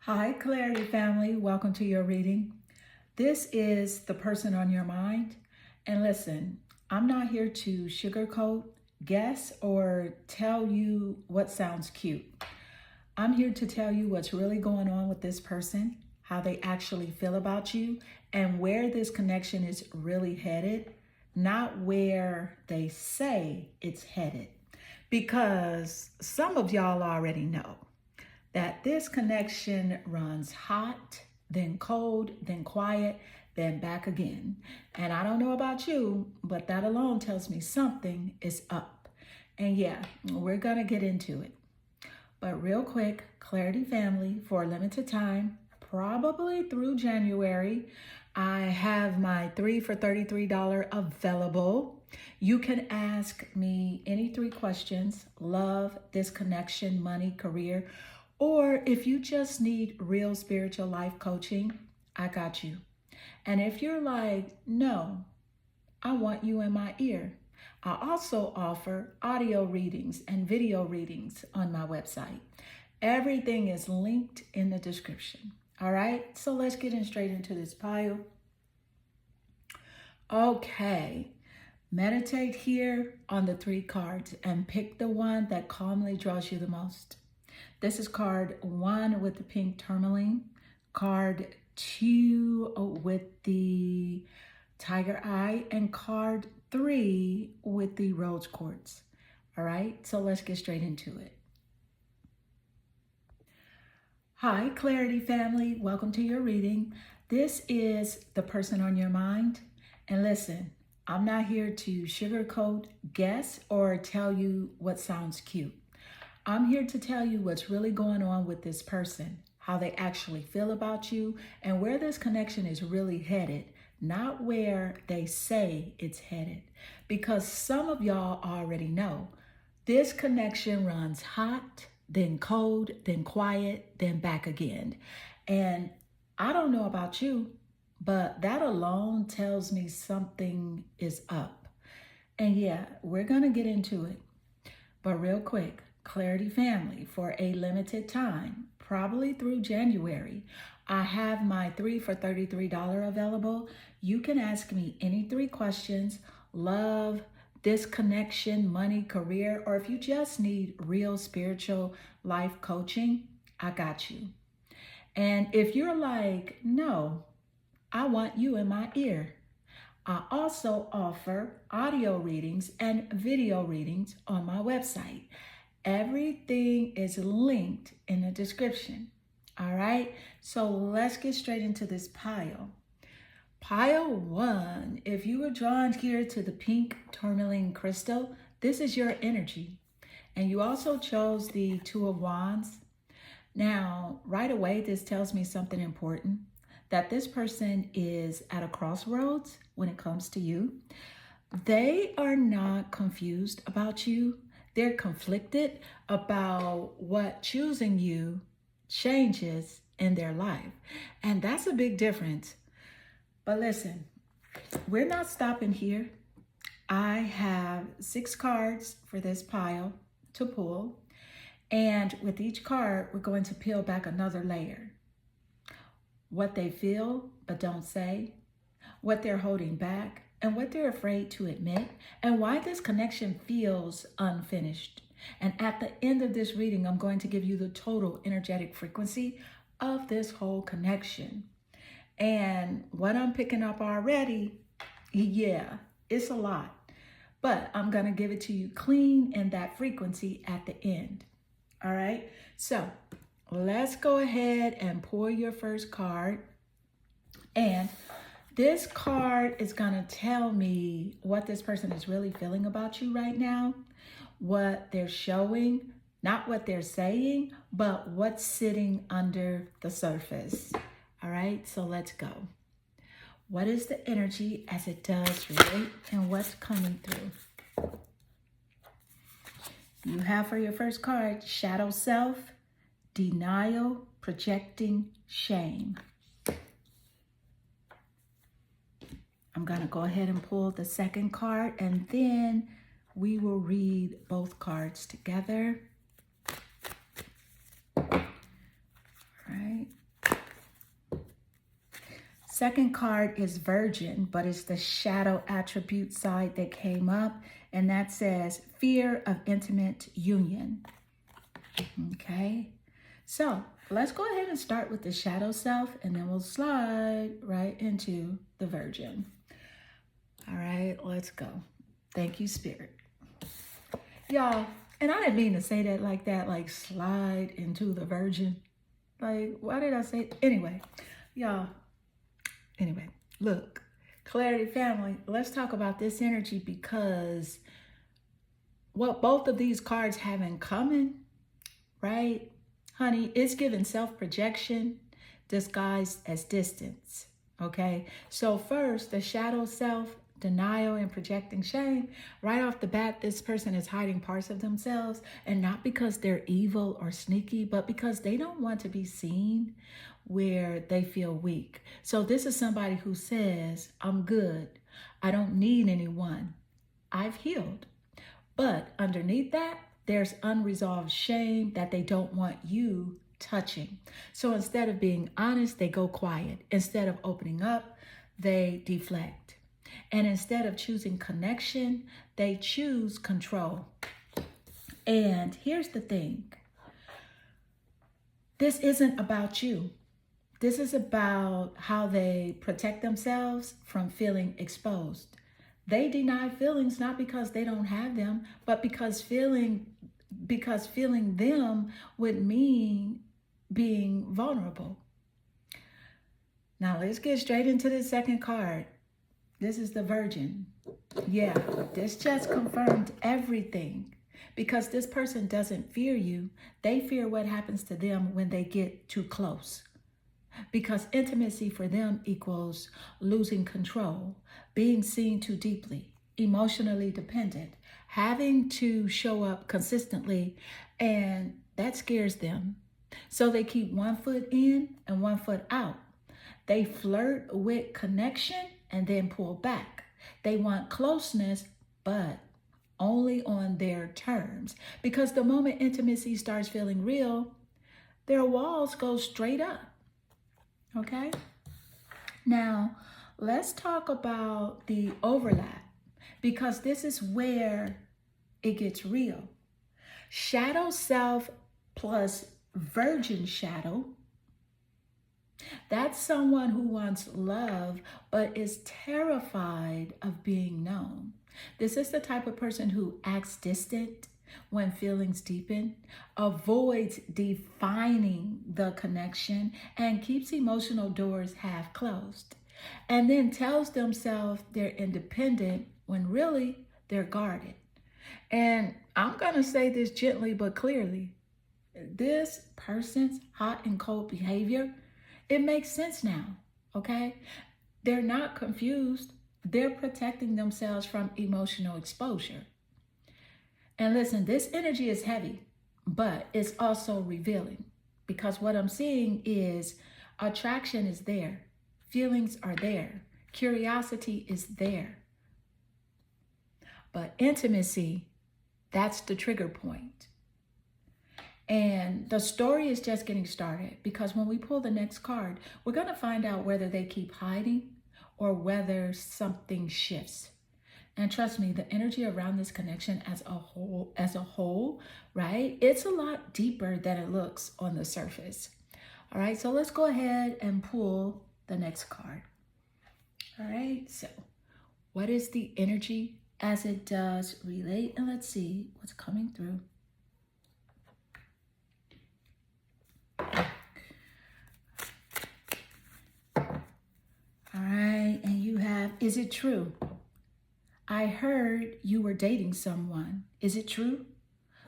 Hi, Clarity family. Welcome to your reading. This is the person on your mind. And listen, I'm not here to sugarcoat, guess, or tell you what sounds cute. I'm here to tell you what's really going on with this person, how they actually feel about you, and where this connection is really headed, not where they say it's headed. Because some of y'all already know that this connection runs hot, then cold, then quiet, then back again. And I don't know about you, but that alone tells me something is up. And yeah, we're going to get into it. But real quick, Clarity family, for a limited time, probably through January, I have my 3 for $33 available. You can ask me any 3 questions: love, disconnection, money, career, or if you just need real spiritual life coaching, I got you. And if you're like, no, I want you in my ear, I also offer audio readings and video readings on my website. Everything is linked in the description. All right, so let's get in straight into this pile. Okay, meditate here on the 3 cards and pick the one that calmly draws you the most. This is card 1 with the pink tourmaline, card 2 with the tiger eye, and card 3 with the rose quartz. All right, so let's get straight into it. Hi, Clarity family. Welcome to your reading. This is the person on your mind. And listen, I'm not here to sugarcoat, guess, or tell you what sounds cute. I'm here to tell you what's really going on with this person, how they actually feel about you, and where this connection is really headed, not where they say it's headed. Because some of y'all already know this connection runs hot, then cold, then quiet, then back again. And I don't know about you, but that alone tells me something is up. And yeah, we're going to get into it. But real quick, Clarity family, for a limited time, probably through January, I have my 3 for $33 available. You can ask me any 3 questions: love, disconnection, money, career, or if you just need real spiritual life coaching, I got you. And if you're like, no, I want you in my ear, I also offer audio readings and video readings on my website. Everything is linked in the description. All right, so let's get straight into this pile. Pile 1, if you were drawn here to the pink tourmaline crystal, this is your energy. And you also chose the 2 of Wands. Now, right away, this tells me something important, that this person is at a crossroads when it comes to you. They are not confused about you. They're conflicted about what choosing you changes in their life. And that's a big difference. But listen, we're not stopping here. I have 6 cards for this pile to pull. And with each card, we're going to peel back another layer. What they feel but don't say, what they're holding back, and what they're afraid to admit, and why this connection feels unfinished. And at the end of this reading, I'm going to give you the total energetic frequency of this whole connection. And what I'm picking up already, yeah, it's a lot. But I'm going to give it to you clean in that frequency at the end. All right, so let's go ahead and pull your first card. And this card is going to tell me what this person is really feeling about you right now, what they're showing, not what they're saying, but what's sitting under the surface. All right, so let's go. What is the energy as it does relate, and what's coming through? You have for your first card, shadow self, denial, projecting, shame. I'm going to go ahead and pull the second card, and then we will read both cards together. All right. second card is Virgin, but it's the shadow attribute side that came up, and that says fear of intimate union. Okay, so let's go ahead and start with the shadow self, and then we'll slide right into the Virgin. All right, let's go. Thank you, Spirit. Y'all, and I didn't mean to say that like that, like slide into the Virgin. Like, why did I say? Anyway, y'all, anyway, look, Clarity family, let's talk about this energy, because what both of these cards have in common, right, honey, it's given self-projection disguised as distance. Okay, so first, the shadow self, denial and projecting shame. Right off the bat, this person is hiding parts of themselves, and not because they're evil or sneaky, but because they don't want to be seen where they feel weak. So this is somebody who says, I'm good. I don't need anyone. I've healed. But underneath that, there's unresolved shame that they don't want you touching. So instead of being honest, they go quiet. Instead of opening up, they deflect. And instead of choosing connection, they choose control. And here's the thing. This isn't about you. This is about how they protect themselves from feeling exposed. They deny feelings not because they don't have them, but because feeling them would mean being vulnerable. Now let's get straight into the second card. This is the Virgin. Yeah, this just confirmed everything, because this person doesn't fear you. They fear what happens to them when they get too close. Because intimacy for them equals losing control, being seen too deeply, emotionally dependent, having to show up consistently, and that scares them. So they keep one foot in and one foot out. They flirt with connection and then pull back. They want closeness, but only on their terms. Because the moment intimacy starts feeling real, their walls go straight up. Okay? Now, let's talk about the overlap, because this is where it gets real. Shadow self plus Virgin shadow. That's someone who wants love but is terrified of being known. This is the type of person who acts distant when feelings deepen, avoids defining the connection, and keeps emotional doors half closed, and then tells themselves they're independent when really they're guarded. And I'm going to say this gently but clearly. This person's hot and cold behavior, it makes sense now, okay? They're not confused. They're protecting themselves from emotional exposure. And listen, this energy is heavy, but it's also revealing, because what I'm seeing is attraction is there. Feelings are there. Curiosity is there. But intimacy, that's the trigger point. And the story is just getting started, because when we pull the next card, we're going to find out whether they keep hiding or whether something shifts. And trust me, the energy around this connection as a whole, right? It's a lot deeper than it looks on the surface. All right, so let's go ahead and pull the next card. All right, so what is the energy as it does relate? And let's see what's coming through. All right, and you have, is it true? I heard you were dating someone. Is it true?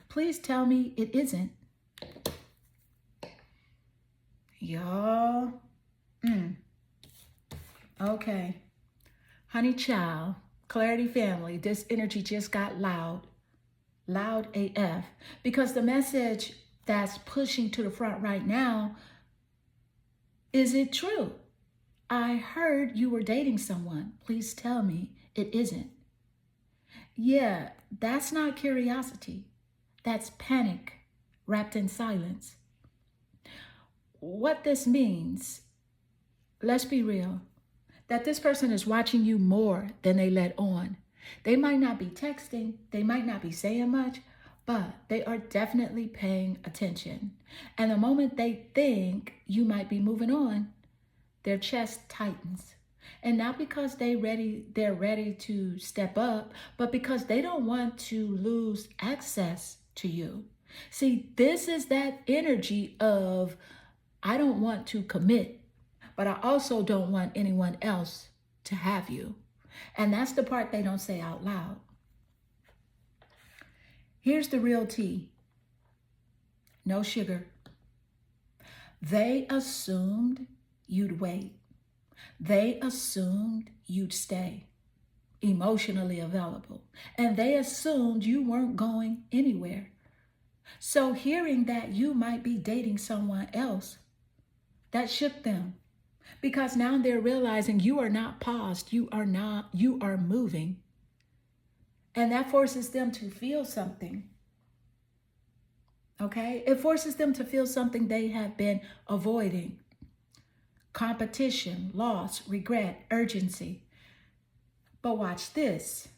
Please tell me it isn't. Y'all. Okay. Honey child, Clarity family, this energy just got loud. Loud AF. Because the message that's pushing to the front right now, is it true? I heard you were dating someone. Please tell me it isn't. Yeah, that's not curiosity. That's panic wrapped in silence. What this means, let's be real. that this person is watching you more than they let on. They might not be texting, they might not be saying much, but they are definitely paying attention. And the moment they think you might be moving on, their chest tightens. And not because they're ready to step up, but because they don't want to lose access to you. See, this is that energy of, I don't want to commit, but I also don't want anyone else to have you. And that's the part they don't say out loud. Here's the real tea. No sugar. They assumed you'd wait. They assumed you'd stay emotionally available. And they assumed you weren't going anywhere. So hearing that you might be dating someone else, that shook them. Because now they're realizing you are not paused, you are moving. And that forces them to feel something. Okay? It forces them to feel something they have been avoiding. Competition, loss, regret, urgency. But watch this.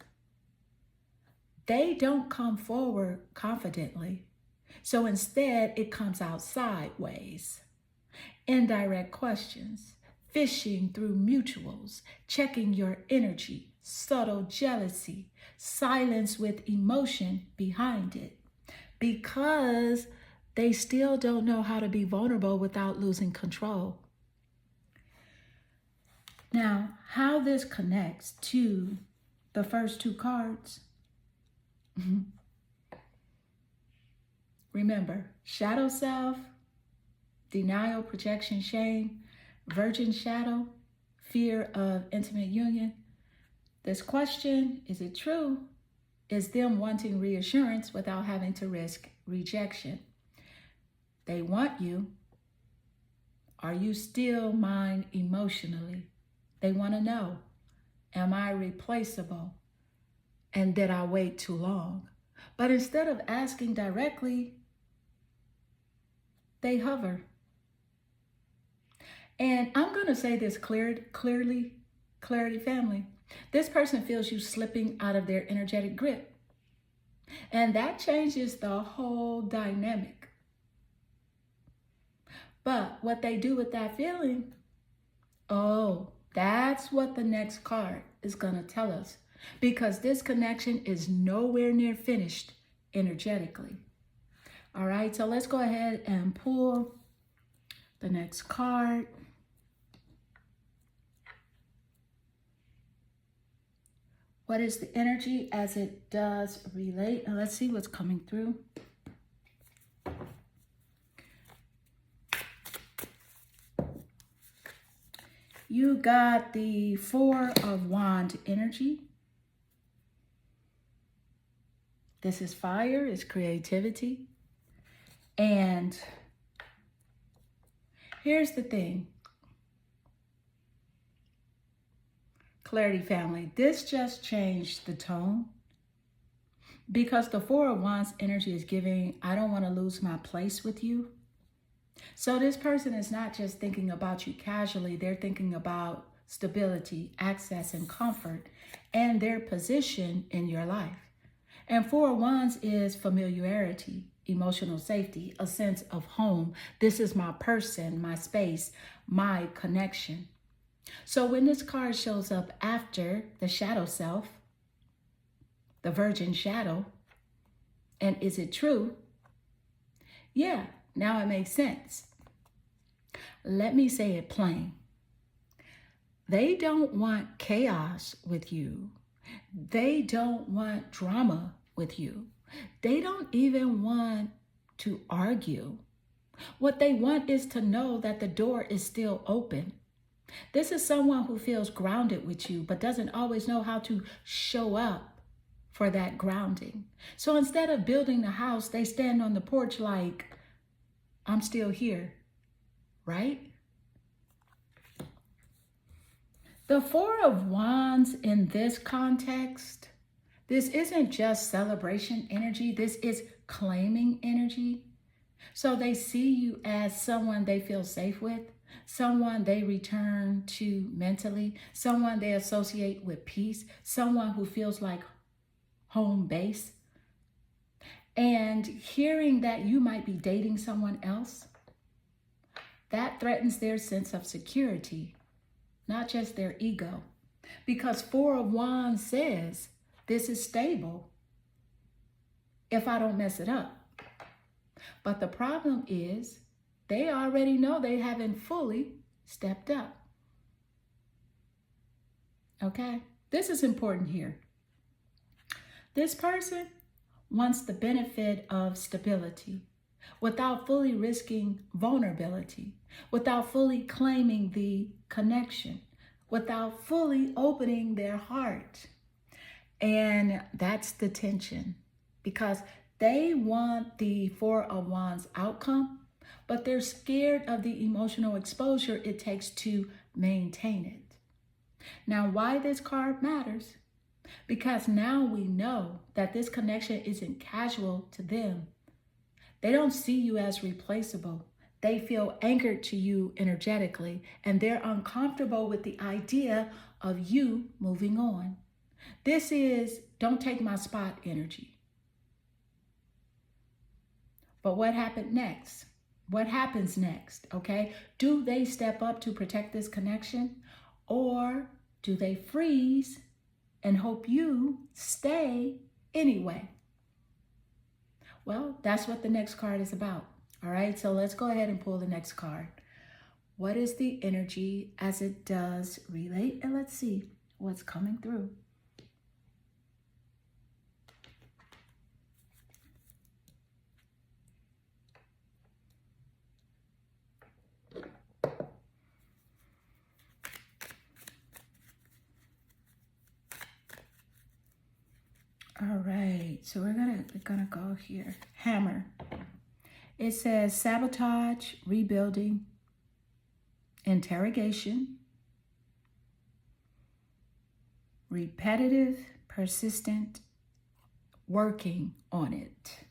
They don't come forward confidently. So instead, it comes out sideways. Indirect questions, fishing through mutuals, checking your energy, subtle jealousy, silence with emotion behind it. Because they still don't know how to be vulnerable without losing control. Now, how this connects to the first two cards. Remember, shadow self, denial, projection, shame, virgin shadow, fear of intimate union. This question, is it true? Is them wanting reassurance without having to risk rejection. They want you. Are you still mine emotionally? They want to know, am I replaceable? And did I wait too long? But instead of asking directly, they hover. And I'm going to say this clearly, clarity family. This person feels you slipping out of their energetic grip. And that changes the whole dynamic. But what they do with that feeling, oh, that's what the next card is going to tell us. Because this connection is nowhere near finished energetically. All right, so let's go ahead and pull the next card. What is the energy as it does relate? Now let's see what's coming through. You got the Four of Wands energy. This is fire, it's creativity. And here's the thing. Clarity family, this just changed the tone. Because the Four of Wands energy is giving, I don't want to lose my place with you. So this person is not just thinking about you casually, they're thinking about stability, access, and comfort, and their position in your life. And Four of Wands is familiarity, emotional safety, a sense of home. This is my person, my space, my connection. So when this card shows up after the shadow self, the virgin shadow, and is it true? Yeah, now it makes sense. Let me say it plain. They don't want chaos with you. They don't want drama with you. They don't even want to argue. What they want is to know that the door is still open. This is someone who feels grounded with you, but doesn't always know how to show up for that grounding. So instead of building the house, they stand on the porch like, I'm still here, right? The Four of Wands in this context, this isn't just celebration energy. This is claiming energy. So they see you as someone they feel safe with, someone they return to mentally, someone they associate with peace, someone who feels like home base. And hearing that you might be dating someone else, that threatens their sense of security, not just their ego. Because Four of Wands says, this is stable if I don't mess it up. But the problem is, they already know they haven't fully stepped up. Okay? This is important here. This person wants the benefit of stability without fully risking vulnerability, without fully claiming the connection, without fully opening their heart. And that's the tension, because they want the Four of Wands outcome, but they're scared of the emotional exposure it takes to maintain it. Now, why this card matters? Because now we know that this connection isn't casual to them. They don't see you as replaceable. They feel anchored to you energetically, and they're uncomfortable with the idea of you moving on. This is don't take my spot energy. But what happened next? What happens next, okay? Do they step up to protect this connection, or do they freeze and hope you stay anyway? Well, that's what the next card is about, all right? So let's go ahead and pull the next card. What is the energy as it does relate? And let's see what's coming through. All right, so we're gonna go here. Hammer. It says sabotage, rebuilding, interrogation, repetitive, persistent, working on it.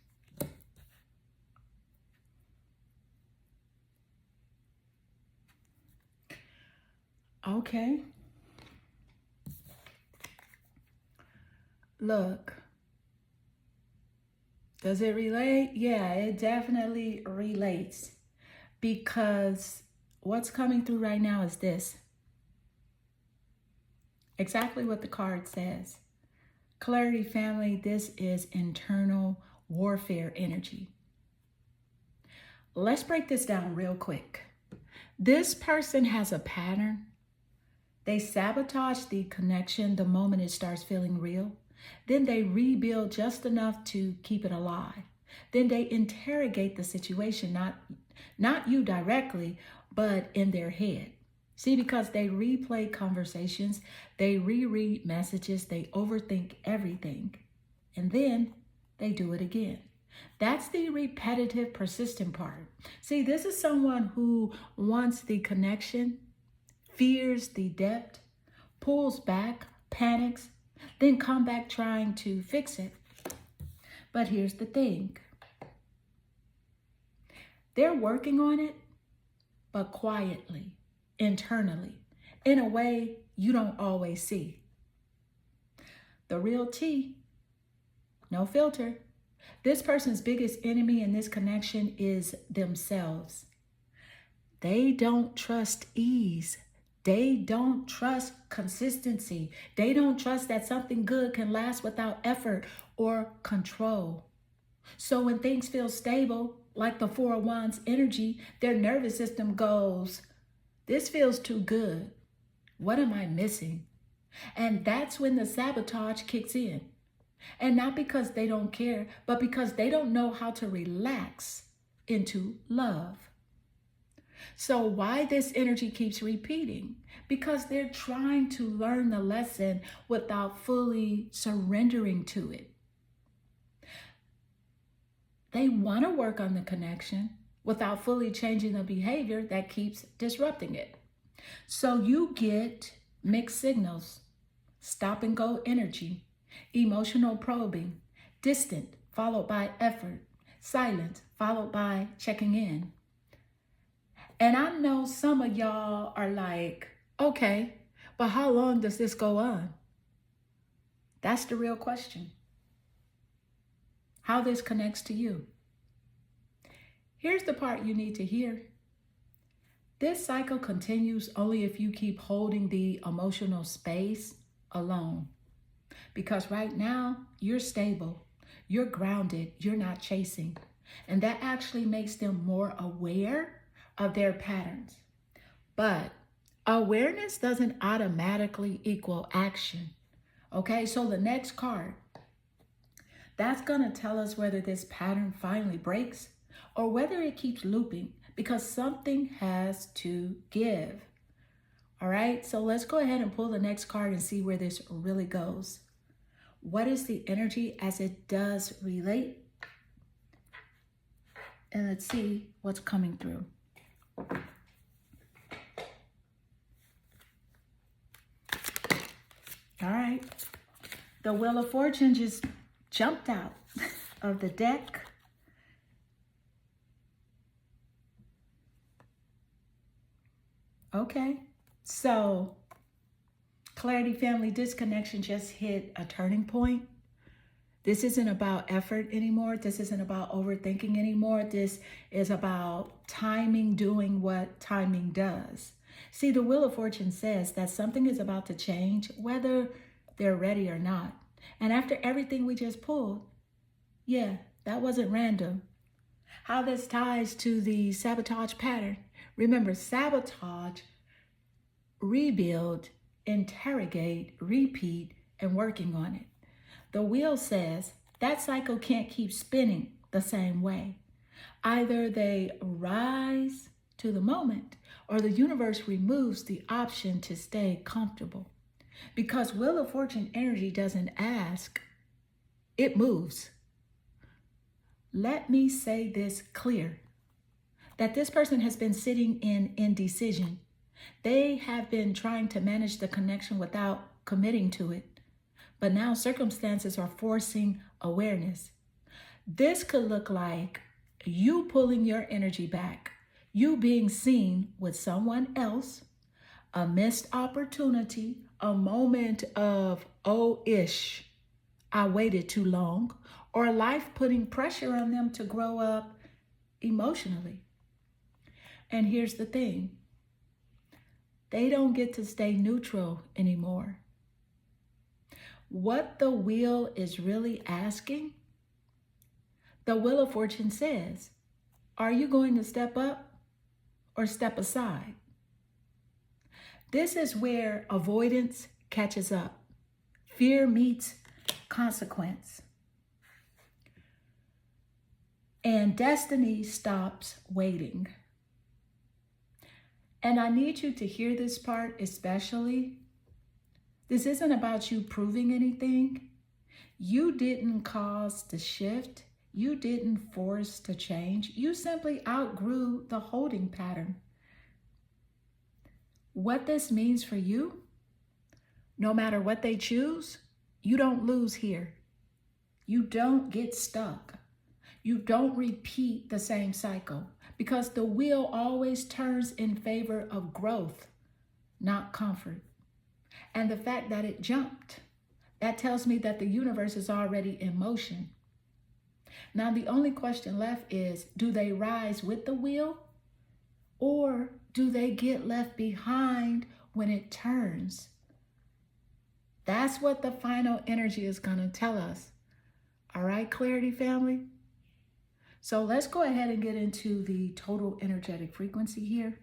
Okay. Look, does it relate? Yeah, it definitely relates, because what's coming through right now is this. Exactly what the card says. Clarity family, this is internal warfare energy. Let's break this down real quick. This person has a pattern. They sabotage the connection the moment it starts feeling real. Then they rebuild just enough to keep it alive. Then they interrogate the situation, not you directly, but in their head. See, because they replay conversations, they reread messages, they overthink everything, and then they do it again. That's the repetitive, persistent part. See, this is someone who wants the connection, fears the depth, pulls back, panics, then come back trying to fix it. But here's the thing. They're working on it, but quietly, internally, in a way you don't always see. The real tea, no filter. This person's biggest enemy in this connection is themselves. They don't trust ease. They don't trust consistency. They don't trust that something good can last without effort or control. So when things feel stable, like the Four of Wands energy, their nervous system goes, this feels too good. What am I missing? And that's when the sabotage kicks in. And not because they don't care, but because they don't know how to relax into love. So why this energy keeps repeating? Because they're trying to learn the lesson without fully surrendering to it. They want to work on the connection without fully changing the behavior that keeps disrupting it. So you get mixed signals, stop and go energy, emotional probing, distant followed by effort, silent followed by checking in. And I know some of y'all are like, okay, but how long does this go on? That's the real question. How this connects to you. Here's the part you need to hear. This cycle continues only if you keep holding the emotional space alone. Because right now, you're stable, you're grounded, you're not chasing. And that actually makes them more aware of their patterns. But awareness doesn't automatically equal action. Okay, so the next card, that's going to tell us whether this pattern finally breaks or whether it keeps looping, because something has to give. All right, so let's go ahead and pull the next card and see where this really goes. What is the energy as it does relate? And let's see what's coming through. All right, the Wheel of Fortune just jumped out of the deck. Okay, so Clarity family, disconnection just hit a turning point. This isn't about effort anymore. This isn't about overthinking anymore. This is about timing doing what timing does. See, the Wheel of Fortune says that something is about to change, whether they're ready or not. And after everything we just pulled, yeah, that wasn't random. How this ties to the sabotage pattern. Remember, sabotage, rebuild, interrogate, repeat, and working on it. The wheel says that cycle can't keep spinning the same way. Either they rise to the moment or the universe removes the option to stay comfortable. Because Wheel of Fortune energy doesn't ask, it moves. Let me say this clear, that this person has been sitting in indecision. They have been trying to manage the connection without committing to it. But now circumstances are forcing awareness. This could look like you pulling your energy back, you being seen with someone else, a missed opportunity, a moment of, oh, I waited too long, or life putting pressure on them to grow up emotionally. And here's the thing. They don't get to stay neutral anymore. What the wheel is really asking, the Wheel of Fortune says, are you going to step up or step aside? This is where avoidance catches up. Fear meets consequence. And destiny stops waiting. And I need you to hear this part especially. This isn't about you proving anything. You didn't cause the shift. You didn't force the change. You simply outgrew the holding pattern. What this means for you, no matter what they choose, you don't lose here. You don't get stuck. You don't repeat the same cycle, because the wheel always turns in favor of growth, not comfort. And the fact that it jumped, that tells me that the universe is already in motion. Now, the only question left is, do they rise with the wheel, or do they get left behind when it turns? That's what the final energy is going to tell us. All right, Clarity family? So let's go ahead and get into the total energetic frequency here.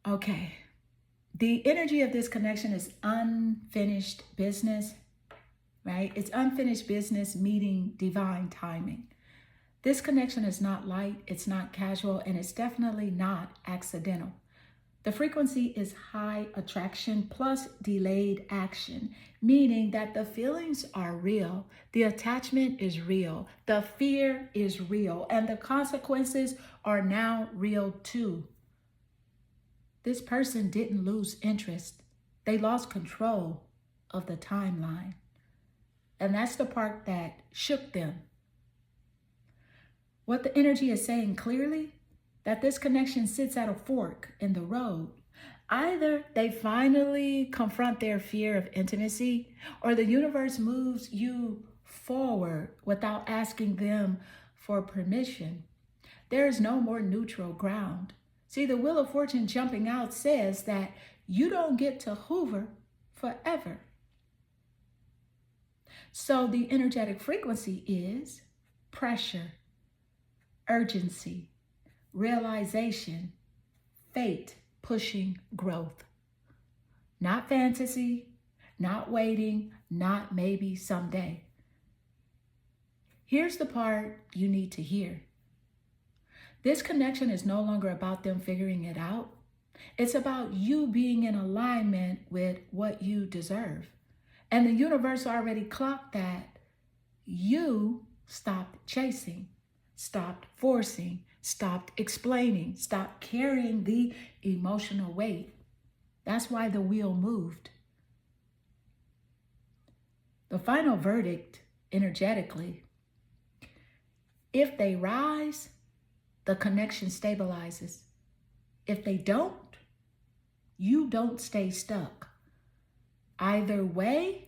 Okay, the energy of this connection is unfinished business, right? It's unfinished business meeting divine timing. This connection is not light, it's not casual, and it's definitely not accidental. The frequency is high attraction plus delayed action, meaning that the feelings are real, the attachment is real, the fear is real, and the consequences are now real too. This person didn't lose interest. They lost control of the timeline. And that's the part that shook them. What the energy is saying clearly, that this connection sits at a fork in the road. Either they finally confront their fear of intimacy, or the universe moves you forward without asking them for permission. There is no more neutral ground. See, the Wheel of Fortune jumping out says that you don't get to hover forever. So the energetic frequency is pressure, urgency, realization, fate pushing growth. Not fantasy, not waiting, not maybe someday. Here's the part you need to hear. This connection is no longer about them figuring it out. It's about you being in alignment with what you deserve. And the universe already clocked that. You stopped chasing, stopped forcing, stopped explaining, stopped carrying the emotional weight. That's why the wheel moved. The final verdict, energetically, if they rise, the connection stabilizes. If they don't, you don't stay stuck. Either way,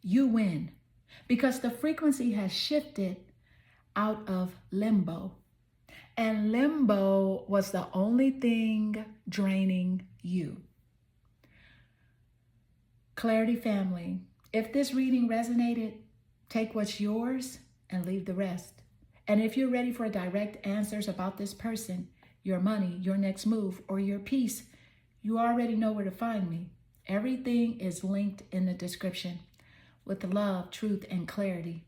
you win, because the frequency has shifted out of limbo. And limbo was the only thing draining you. Clarity family, if this reading resonated, take what's yours and leave the rest. And if you're ready for direct answers about this person, your money, your next move, or your peace, you already know where to find me. Everything is linked in the description with love, truth, and clarity.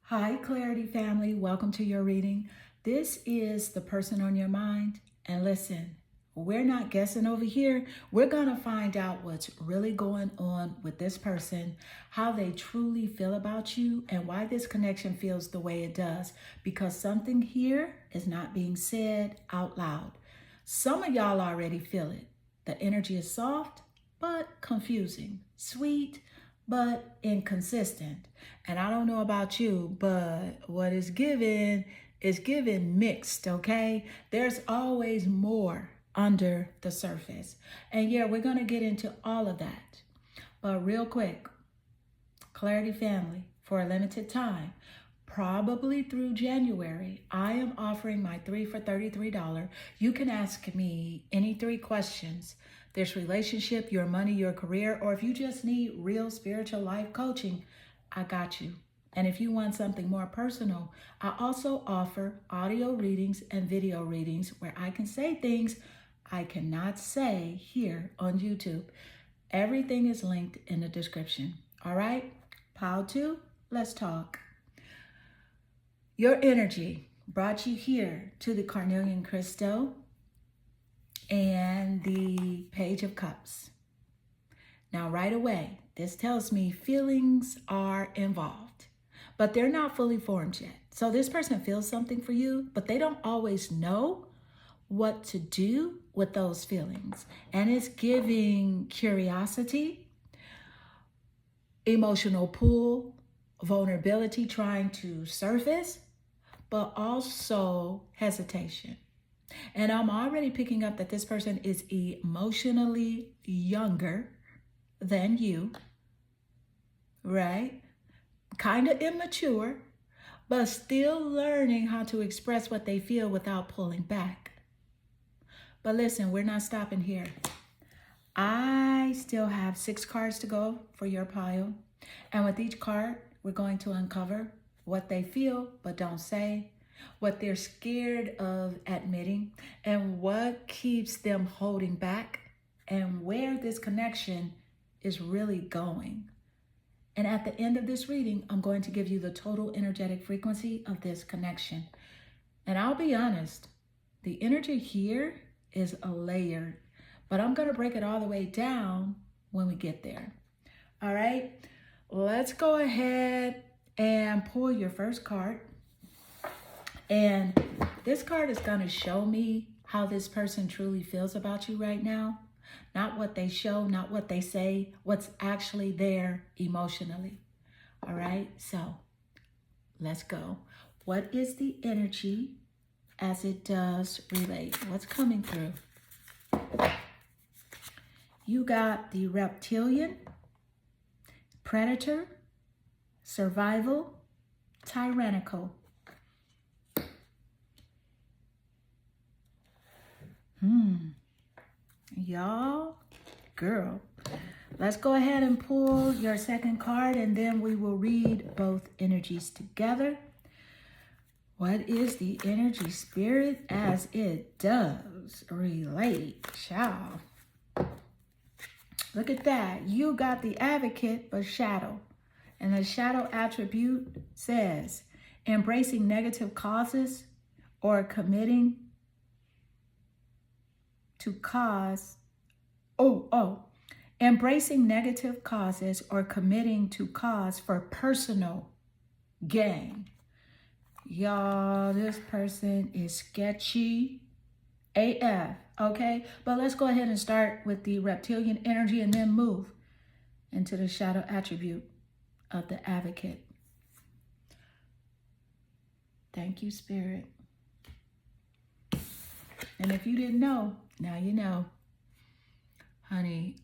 Hi, Clarity family. Welcome to your reading. This is the person on your mind. And listen, we're not guessing over here. We're going to find out what's really going on with this person, how they truly feel about you, and why this connection feels the way it does. Because something here is not being said out loud. Some of y'all already feel it. The energy is soft, but confusing. Sweet, but inconsistent. And I don't know about you, but what is given mixed, okay? There's always more under the surface. And yeah, we're going to get into all of that. But real quick, Clarity family, for a limited time, probably through January, I am offering my 3 for $33. You can ask me any 3 questions. This relationship, your money, your career, or if you just need real spiritual life coaching, I got you. And if you want something more personal, I also offer audio readings and video readings where I can say things I cannot say here on YouTube. Everything is linked in the description. All right? Pile 2, let's talk. Your energy brought you here to the Carnelian Crystal and the Page of Cups. Now, right away, this tells me feelings are involved, but they're not fully formed yet. So this person feels something for you, but they don't always know what to do with those feelings. And it's giving curiosity, emotional pull, vulnerability trying to surface, but also hesitation. And I'm already picking up that this person is emotionally younger than you, right? Kind of immature, but still learning how to express what they feel without pulling back. But listen, we're not stopping here. I still have 6 cards to go for your pile. And with each card, we're going to uncover what they feel but don't say, what they're scared of admitting, and what keeps them holding back, and where this connection is really going. And at the end of this reading, I'm going to give you the total energetic frequency of this connection. And I'll be honest, the energy here is a layered, but I'm going to break it all the way down when we get there. All right, let's go ahead and pull your first card. And this card is going to show me how this person truly feels about you right now. Not what they show, not what they say, what's actually there emotionally. All right, so Let's go. What is the energy as it does relate? What's coming through? You got the reptilian, predator, survival, tyrannical. Y'all, girl. Let's go ahead and pull your second card, and then we will read both energies together. What is the energy, spirit, as it does relate, child? Look at that. You got the advocate, but shadow. And the shadow attribute says, embracing negative causes or committing to cause. Embracing negative causes or committing to cause for personal gain. Y'all, this person is sketchy AF, okay? But let's go ahead and start with the reptilian energy and then move into the shadow attribute of the advocate. Thank you, Spirit. And if you didn't know, now you know. Honey,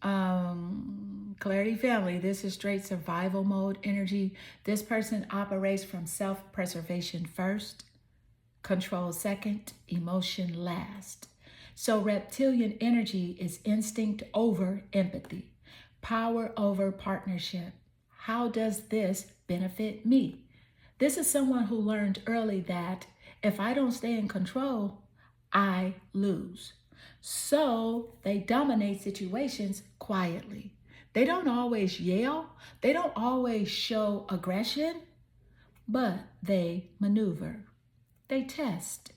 Clarity family, this is straight survival mode energy. This person operates from self-preservation first, control second, emotion last. So reptilian energy is instinct over empathy, power over partnership. How does this benefit me? This is someone who learned early that if I don't stay in control, I lose. So they dominate situations quietly. They don't always yell. They don't always show aggression, but they maneuver. They test.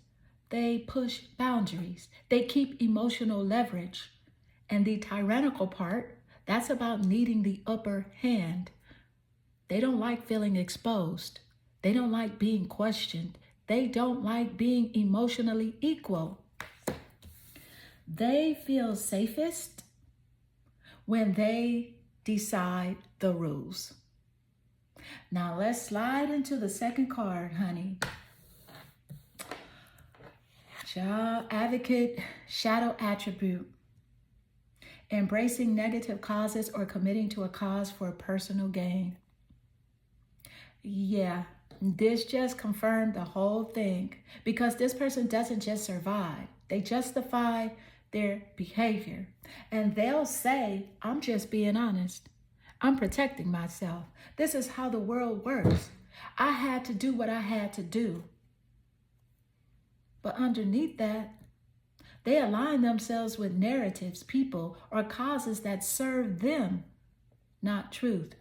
They push boundaries. They keep emotional leverage. And the tyrannical part, that's about needing the upper hand. They don't like feeling exposed. They don't like being questioned. They don't like being emotionally equal. They feel safest when they decide the rules. Now let's slide into the second card, honey. Child advocate, shadow attribute. Embracing negative causes or committing to a cause for personal gain. Yeah, this just confirmed the whole thing because this person doesn't just survive. They justify their behavior. And they'll say, I'm just being honest. I'm protecting myself. This is how the world works. I had to do what I had to do. But underneath that, they align themselves with narratives, people, or causes that serve them, not truth.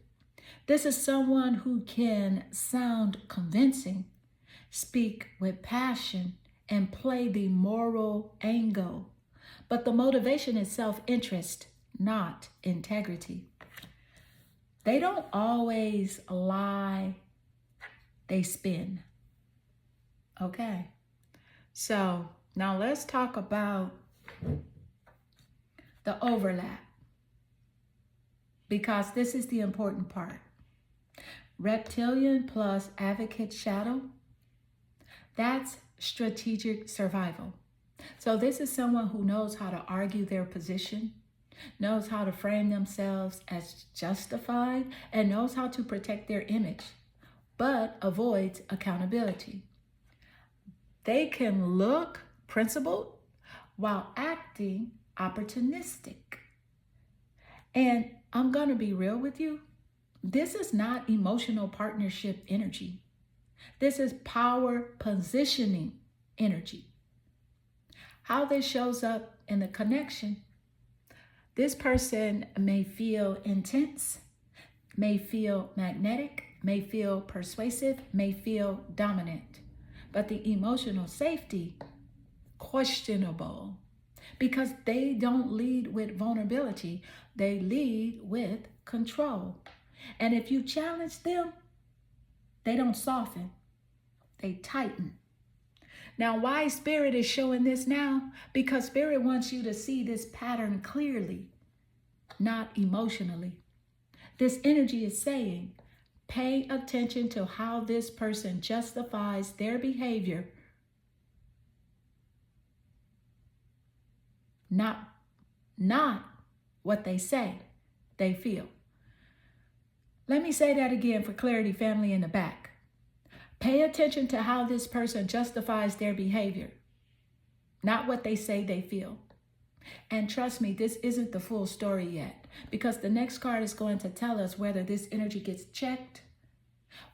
This is someone who can sound convincing, speak with passion, and play the moral angle. But the motivation is self-interest, not integrity. They don't always lie, they spin. Okay, so now let's talk about the overlap, because this is the important part. Reptilian plus advocate shadow, that's strategic survival. So this is someone who knows how to argue their position, knows how to frame themselves as justified, and knows how to protect their image, but avoids accountability. They can look principled while acting opportunistic. And I'm going to be real with you. This is not emotional partnership energy. This is power positioning energy. How this shows up in the connection. This person may feel intense, may feel magnetic, may feel persuasive, may feel dominant. But the emotional safety, questionable. Because they don't lead with vulnerability, they lead with control. And if you challenge them, they don't soften, they tighten. Now, why Spirit is showing this now? Because Spirit wants you to see this pattern clearly, not emotionally. This energy is saying, Pay attention to how this person justifies their behavior, not what they say they feel. Let me say that again for clarity, family in the back. Pay attention to how this person justifies their behavior, not what they say they feel. And trust me, this isn't the full story yet, because the next card is going to tell us whether this energy gets checked,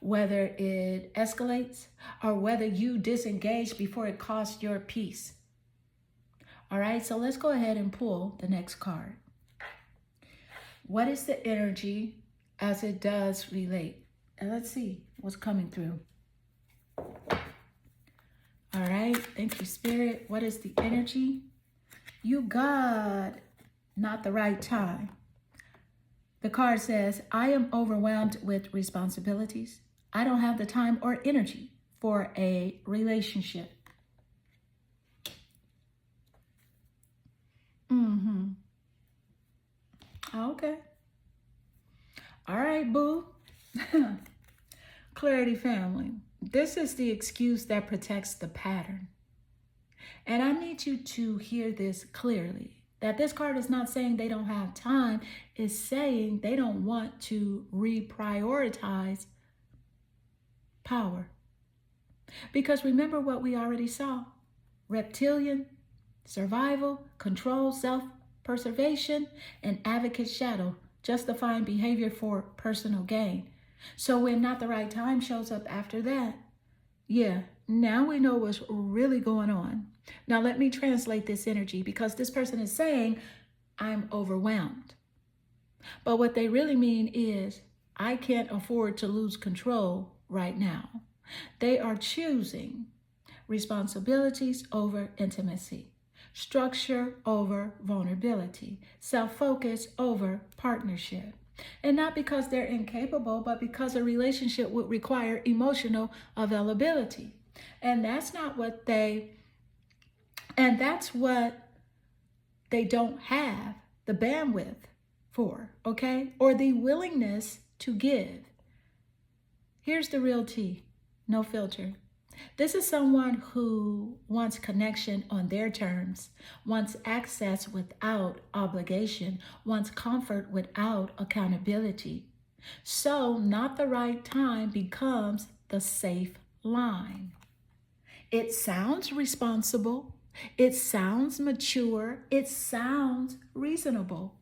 whether it escalates, or whether you disengage before it costs your peace. All right, so let's go ahead and pull the next card. What is the energy as it does relate? And let's see what's coming through. All right, thank you, Spirit. What is the energy? You got not the right time. The card says, I am overwhelmed with responsibilities. I don't have the time or energy for a relationship. Okay. All right, boo. Clarity, family. This is the excuse that protects the pattern. And I need you to hear this clearly, that this card is not saying they don't have time. It's saying they don't want to reprioritize power. Because remember what we already saw. Reptilian, survival, control, self-preservation, and advocate shadow, justifying behavior for personal gain. So when not the right time shows up after that, yeah, now we know what's really going on. Now let me translate this energy, because this person is saying, I'm overwhelmed. But what they really mean is, I can't afford to lose control right now. They are choosing responsibilities over intimacy, structure over vulnerability, self-focus over partnership. And not because they're incapable, but because a relationship would require emotional availability. And that's what they don't have the bandwidth for, okay? Or the willingness to give. Here's the real tea, no filter. This is someone who wants connection on their terms, wants access without obligation, wants comfort without accountability. So not the right time becomes the safe line. It sounds responsible. It sounds mature. It sounds reasonable.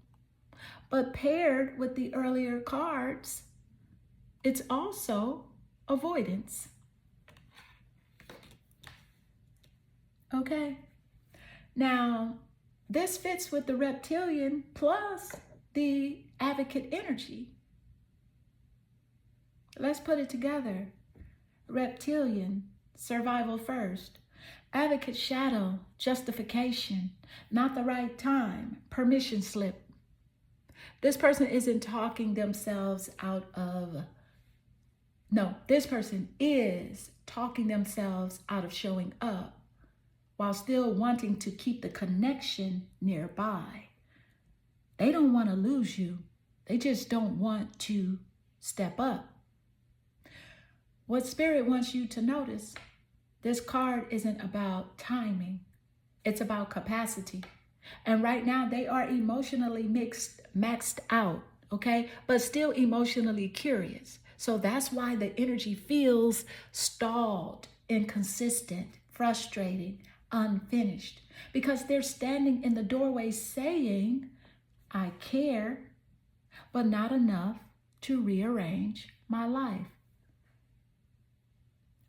But paired with the earlier cards, it's also avoidance. Okay, now this fits with the reptilian plus the advocate energy. Let's put it together. Reptilian, survival first. Advocate shadow, justification, not the right time, permission slip. This person isn't talking themselves out of, no, this person is talking themselves out of showing up, while still wanting to keep the connection nearby. They don't want to lose you. They just don't want to step up. What Spirit wants you to notice, this card isn't about timing. It's about capacity. And right now they are emotionally maxed out, okay? But still emotionally curious. So that's why the energy feels stalled, inconsistent, frustrating, unfinished, because they're standing in the doorway saying, I care, but not enough to rearrange my life.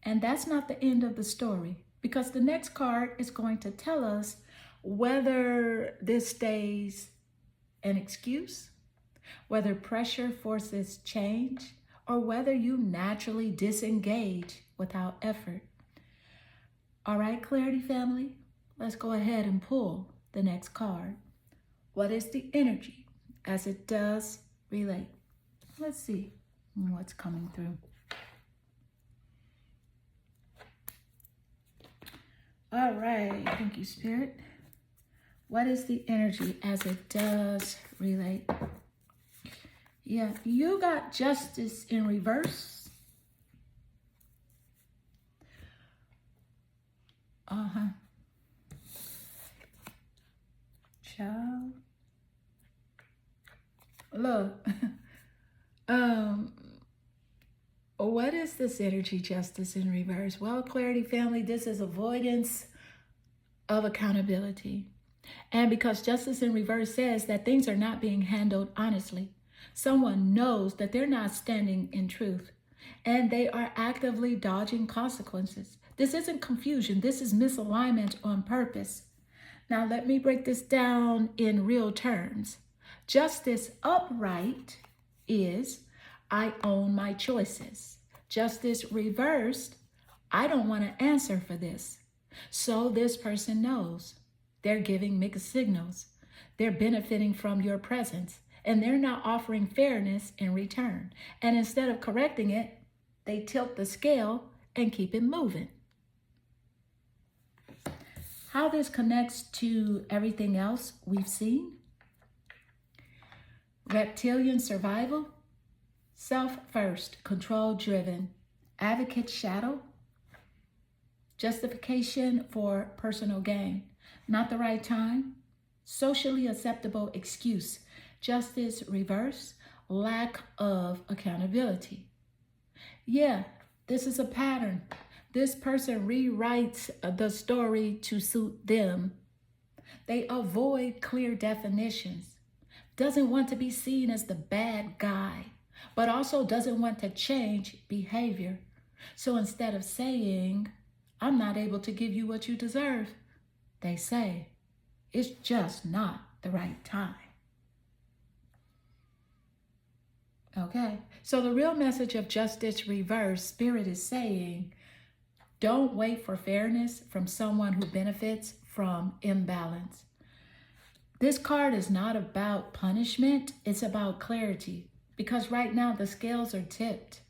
And that's not the end of the story, because the next card is going to tell us whether this stays an excuse, whether pressure forces change, or whether you naturally disengage without effort. All right, Clarity family, let's go ahead and pull the next card. What is the energy as it does relate? Let's see what's coming through. All right, thank you, Spirit. What is the energy as it does relate? Yeah, you got justice in reverse. Uh-huh. Child. Look. um, what is this energy justice in reverse? Well, Clarity family, this is avoidance of accountability. And because justice in reverse says that things are not being handled honestly, someone knows that they're not standing in truth and they are actively dodging consequences. This isn't confusion, this is misalignment on purpose. Now, let me break this down in real terms. Justice upright is I own my choices. Justice reversed, I don't want to answer for this. So this person knows. They're giving mixed signals. They're benefiting from your presence, and they're not offering fairness in return. And instead of correcting it, they tilt the scale and keep it moving. How this connects to everything else we've seen. Reptilian survival, self first, control driven, advocate shadow, justification for personal gain, not the right time, socially acceptable excuse, justice reverse, lack of accountability. Yeah, this is a pattern. This person rewrites the story to suit them. They avoid clear definitions, doesn't want to be seen as the bad guy, but also doesn't want to change behavior. So instead of saying, I'm not able to give you what you deserve, they say, it's just not the right time. Okay, so the real message of justice reverse, Spirit is saying, don't wait for fairness from someone who benefits from imbalance. This card is not about punishment, it's about clarity. Because right now the scales are tipped.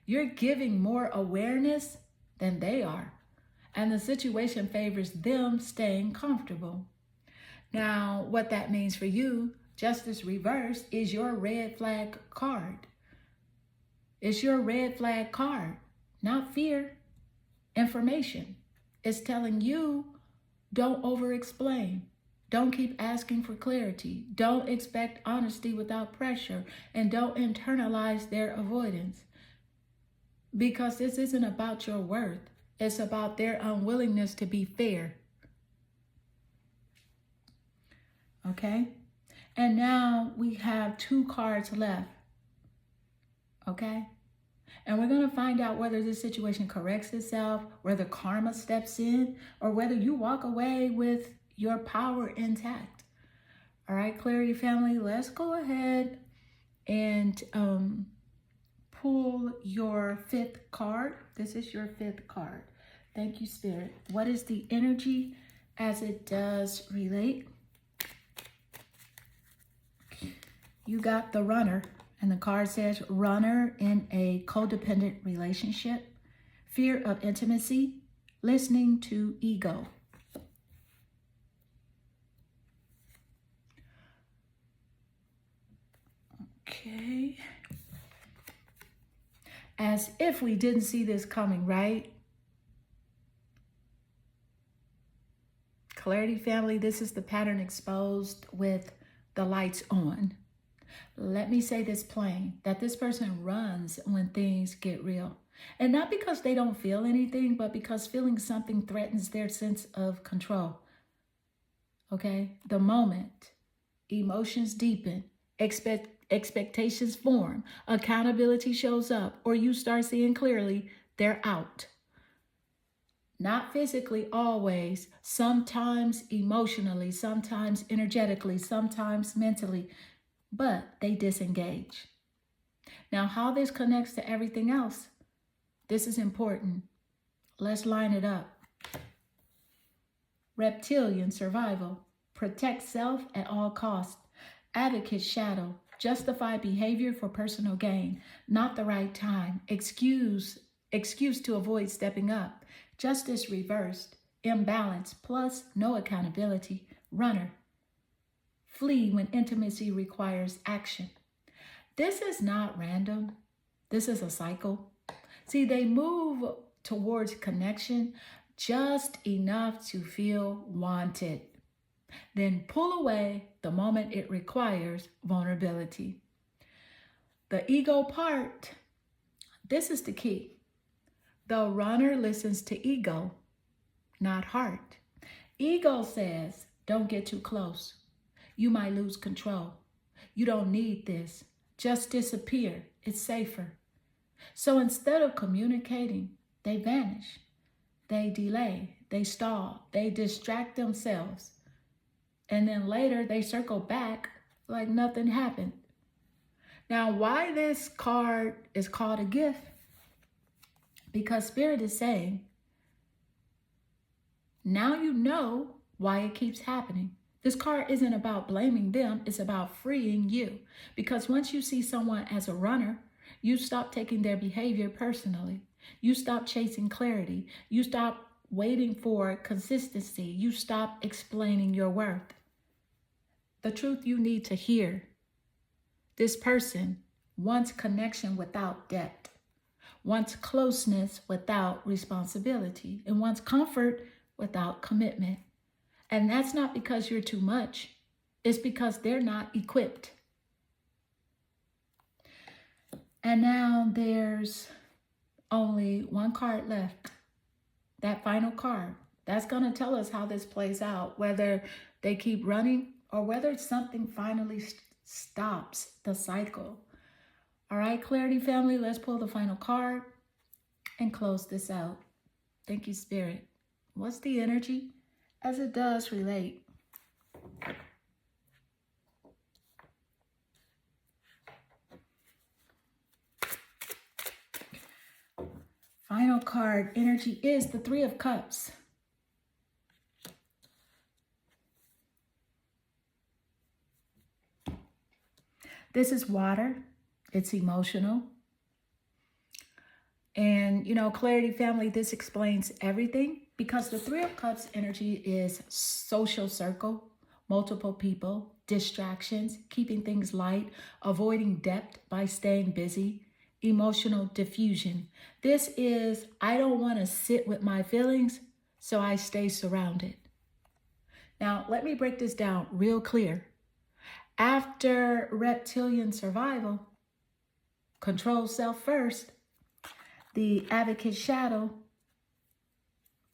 You're giving more awareness than they are. And the situation favors them staying comfortable. Now, what that means for you, justice reverse, is your red flag card. It's your red flag card, not fear. Information. It's telling you, don't over-explain. Don't keep asking for clarity. Don't expect honesty without pressure. And don't internalize their avoidance. Because this isn't about your worth. It's about their unwillingness to be fair. Okay? And now we have 2 cards left. Okay? And we're going to find out whether this situation corrects itself, whether karma steps in, or whether you walk away with your power intact. All right, Clarity family, let's go ahead and pull your 5th card. This is your 5th card. Thank you, Spirit. What is the energy as it does relate? You got the Runner. And the card says, runner in a codependent relationship, fear of intimacy, listening to ego. Okay. As if we didn't see this coming, right? Clarity family, this is the pattern exposed with the lights on. Let me say this plain, that this person runs when things get real. And not because they don't feel anything, but because feeling something threatens their sense of control. Okay? The moment emotions deepen, expectations form, accountability shows up, or you start seeing clearly, they're out. Not physically always, sometimes emotionally, sometimes energetically, sometimes mentally, but they disengage. Now, how this connects to everything else, this is important. Let's line it up. Reptilian survival, protect self at all costs. Advocate shadow, justify behavior for personal gain, not the right time. Excuse to avoid stepping up. Justice reversed, imbalance plus no accountability. Runner, flee when intimacy requires action. This is not random. This is a cycle. See, they move towards connection just enough to feel wanted, then pull away the moment it requires vulnerability. The ego part, this is the key. The runner listens to ego, not heart. Ego says, don't get too close. You might lose control. You don't need this. Just disappear. It's safer. So instead of communicating, they vanish. They delay. They stall. They distract themselves. And then later they circle back like nothing happened. Now, why this card is called a gift? Because Spirit is saying, now you know why it keeps happening. This card isn't about blaming them. It's about freeing you. Because once you see someone as a runner, you stop taking their behavior personally. You stop chasing clarity. You stop waiting for consistency. You stop explaining your worth. The truth you need to hear. This person wants connection without depth, wants closeness without responsibility, and wants comfort without commitment. And that's not because you're too much. It's because they're not equipped. And now there's only one card left. That final card. That's going to tell us how this plays out, whether they keep running or whether something finally stops the cycle. All right, Clarity family, let's pull the final card and close this out. Thank you, Spirit. What's the energy as it does relate? Final card energy is the Three of Cups. This is water. It's emotional. And, you know, Clarity family, this explains everything because the Three of Cups energy is social circle, multiple people, distractions, keeping things light, avoiding depth by staying busy, emotional diffusion. This is, I don't want to sit with my feelings, so I stay surrounded. Now, let me break this down real clear. After reptilian survival, control self first, the advocate shadow,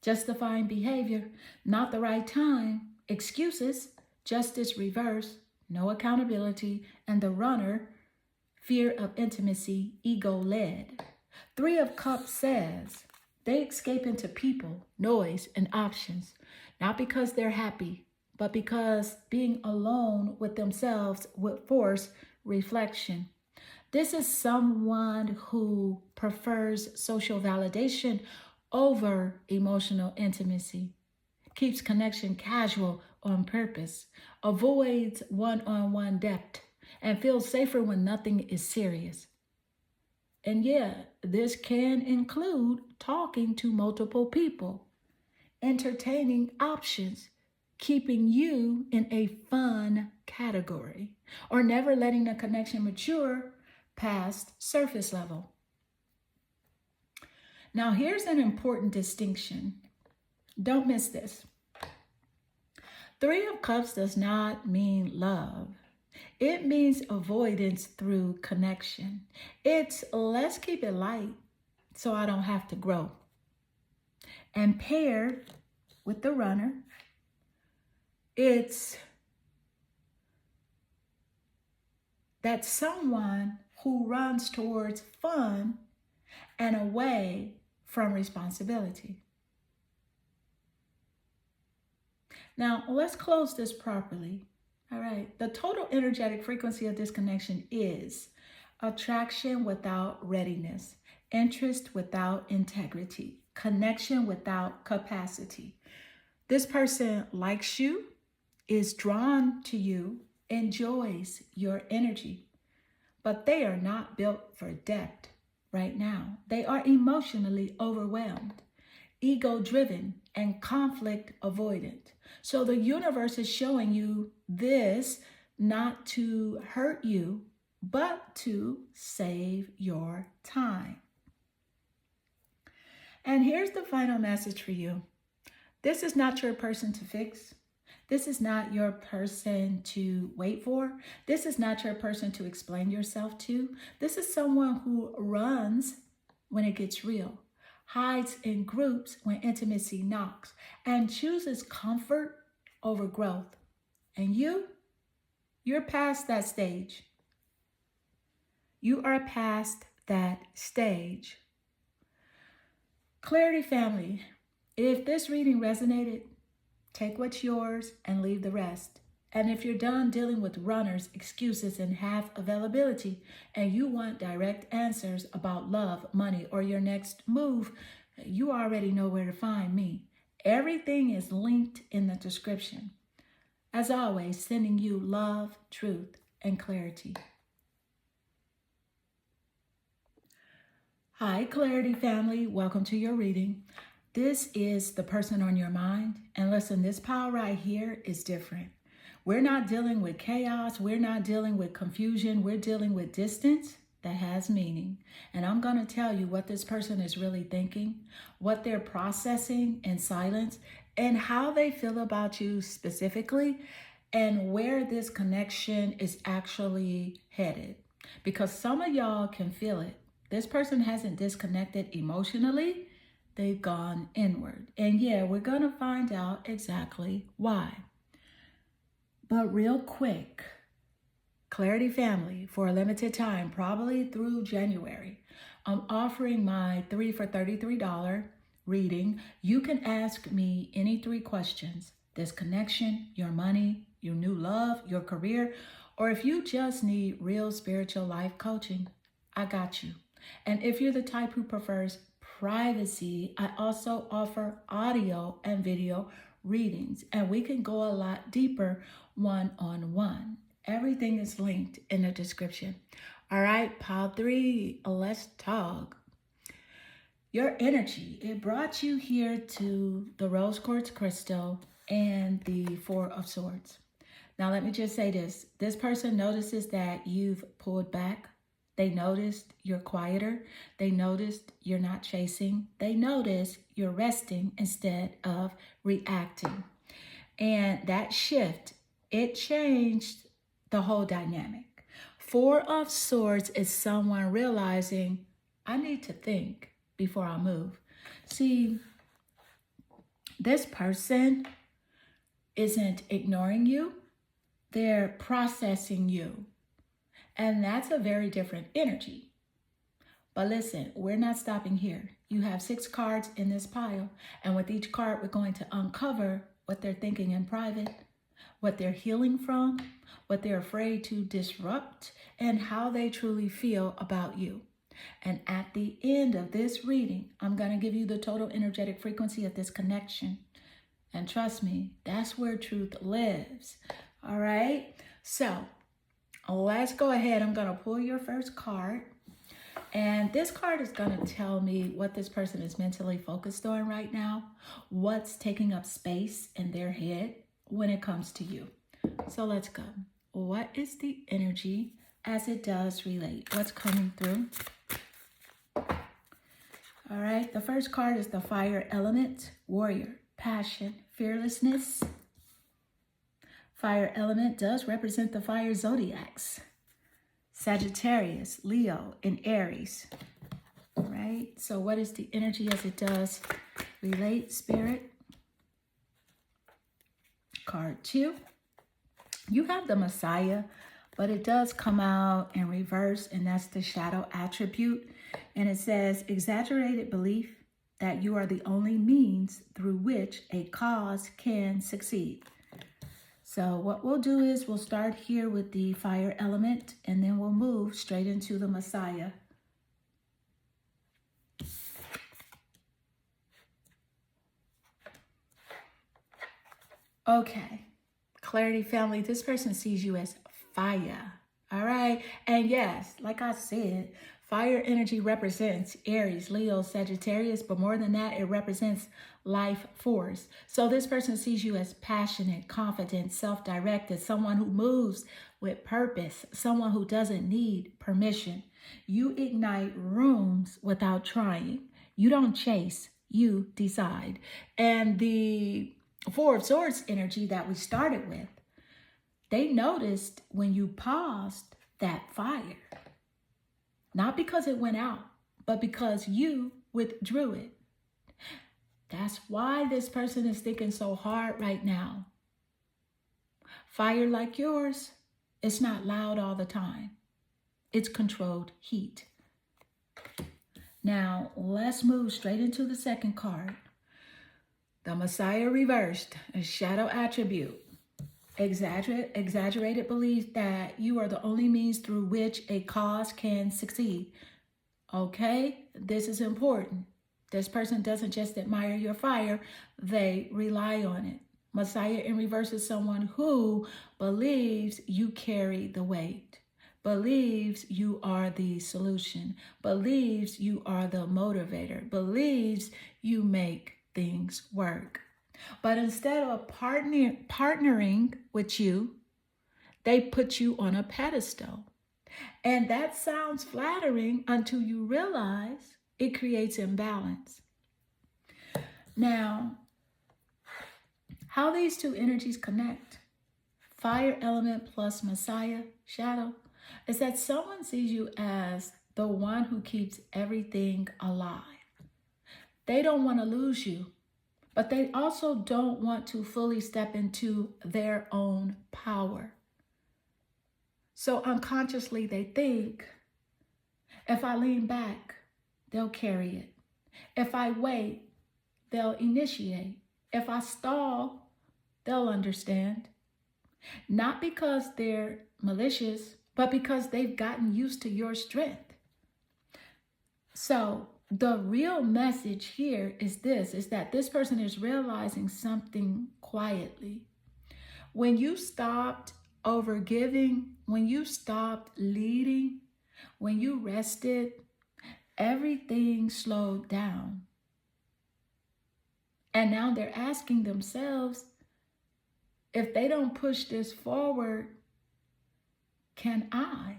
justifying behavior, not the right time, excuses, justice reverse, no accountability, and the runner, fear of intimacy, ego led. Three of Cups says they escape into people, noise, and options, not because they're happy, but because being alone with themselves would force reflection. This is someone who prefers social validation over emotional intimacy, keeps connection casual on purpose, avoids one-on-one depth, and feels safer when nothing is serious. And yeah, this can include talking to multiple people, entertaining options, keeping you in a fun category, or never letting the connection mature past surface level. Now, here's an important distinction. Don't miss this. Three of Cups does not mean love. It means avoidance through connection. It's let's keep it light so I don't have to grow. And paired with the runner, it's that someone who runs towards fun and away from responsibility. Now, let's close this properly. All right. The total energetic frequency of this connection is attraction without readiness, interest without integrity, connection without capacity. This person likes you, is drawn to you, enjoys your energy, but they are not built for depth right now. They are emotionally overwhelmed, ego-driven, and conflict avoidant. So the universe is showing you this not to hurt you, but to save your time. And here's the final message for you. This is not your person to fix. This is not your person to wait for. This is not your person to explain yourself to. This is someone who runs when it gets real, hides in groups when intimacy knocks, and chooses comfort over growth. And you're past that stage. You are past that stage. Clarity family, if this reading resonated, take what's yours and leave the rest. And if you're done dealing with runners, excuses, and half availability, and you want direct answers about love, money, or your next move, you already know where to find me. Everything is linked in the description. As always, sending you love, truth, and clarity. Hi, Clarity family. Welcome to your reading. This is the person on your mind. And listen, this pile right here is different. We're not dealing with chaos. We're not dealing with confusion. We're dealing with distance that has meaning. And I'm going to tell you what this person is really thinking, what they're processing in silence, and how they feel about you specifically, and where this connection is actually headed. Because some of y'all can feel it. This person hasn't disconnected emotionally. They've gone inward. And yeah, we're going to find out exactly why. But real quick, Clarity family, for a limited time, probably through January, I'm offering my 3 for $33 reading. You can ask me any 3 questions. This connection, your money, your new love, your career, or if you just need real spiritual life coaching, I got you. And if you're the type who prefers privacy, I also offer audio and video readings, and we can go a lot deeper one-on-one. Everything is linked in the description. All right, pile 3, let's talk. Your energy, it brought you here to the rose quartz crystal and the 4 of swords. Now, let me just say this. This person notices that you've pulled back. They noticed you're quieter. They noticed you're not chasing. They notice you're resting instead of reacting. And that shift, it changed the whole dynamic. 4 of swords is someone realizing, I need to think before I move. See, this person isn't ignoring you. They're processing you. And that's a very different energy. But listen, we're not stopping here. You have 6 cards in this pile. And with each card, we're going to uncover what they're thinking in private, what they're healing from, what they're afraid to disrupt, and how they truly feel about you. And at the end of this reading, I'm going to give you the total energetic frequency of this connection. And trust me, that's where truth lives. All right? So let's go ahead. I'm going to pull your first card. And this card is going to tell me what this person is mentally focused on right now, what's taking up space in their head when it comes to you. So let's go. What is the energy as it does relate? What's coming through? All right. The first card is the fire element, warrior, passion, fearlessness. Fire element does represent the fire zodiacs. Sagittarius, Leo, and Aries. All right. So what is the energy as it does relate, spirit? Card 2. You have the Messiah, but it does come out in reverse, and that's the shadow attribute. And it says, exaggerated belief that you are the only means through which a cause can succeed. So what we'll do is we'll start here with the fire element, and then we'll move straight into the Messiah. Okay, Clarity family, this person sees you as fire. All right. And yes, like I said, Fire energy represents Aries, Leo, Sagittarius, but more than that, it represents life force. So this person sees you as passionate, confident, self-directed, someone who moves with purpose, someone who doesn't need permission. You ignite rooms without trying. You don't chase, you decide. And the Four of Swords energy that we started with, they noticed when you paused that fire. Not because it went out, but because you withdrew it. That's why this person is thinking so hard right now. Fire like yours, it's not loud all the time. It's controlled heat. Now, let's move straight into the second card. The Messiah reversed, a shadow attribute. Exaggerated belief that you are the only means through which a cause can succeed. Okay, this is important. This person doesn't just admire your fire, they rely on it. Messiah in reverse is someone who believes you carry the weight, believes you are the solution, believes you are the motivator, believes you make things work. But instead of partnering with you, they put you on a pedestal. And that sounds flattering until you realize it creates imbalance. Now, how these two energies connect, fire element plus Messiah, shadow, is that someone sees you as the one who keeps everything alive. They don't want to lose you, but they also don't want to fully step into their own power. So unconsciously they think, if I lean back, they'll carry it. If I wait, they'll initiate. If I stall, they'll understand. Not because they're malicious, but because they've gotten used to your strength. So the real message here is this, is that this person is realizing something quietly. When you stopped overgiving, when you stopped leading, when you rested, everything slowed down. And now they're asking themselves, if they don't push this forward, can I?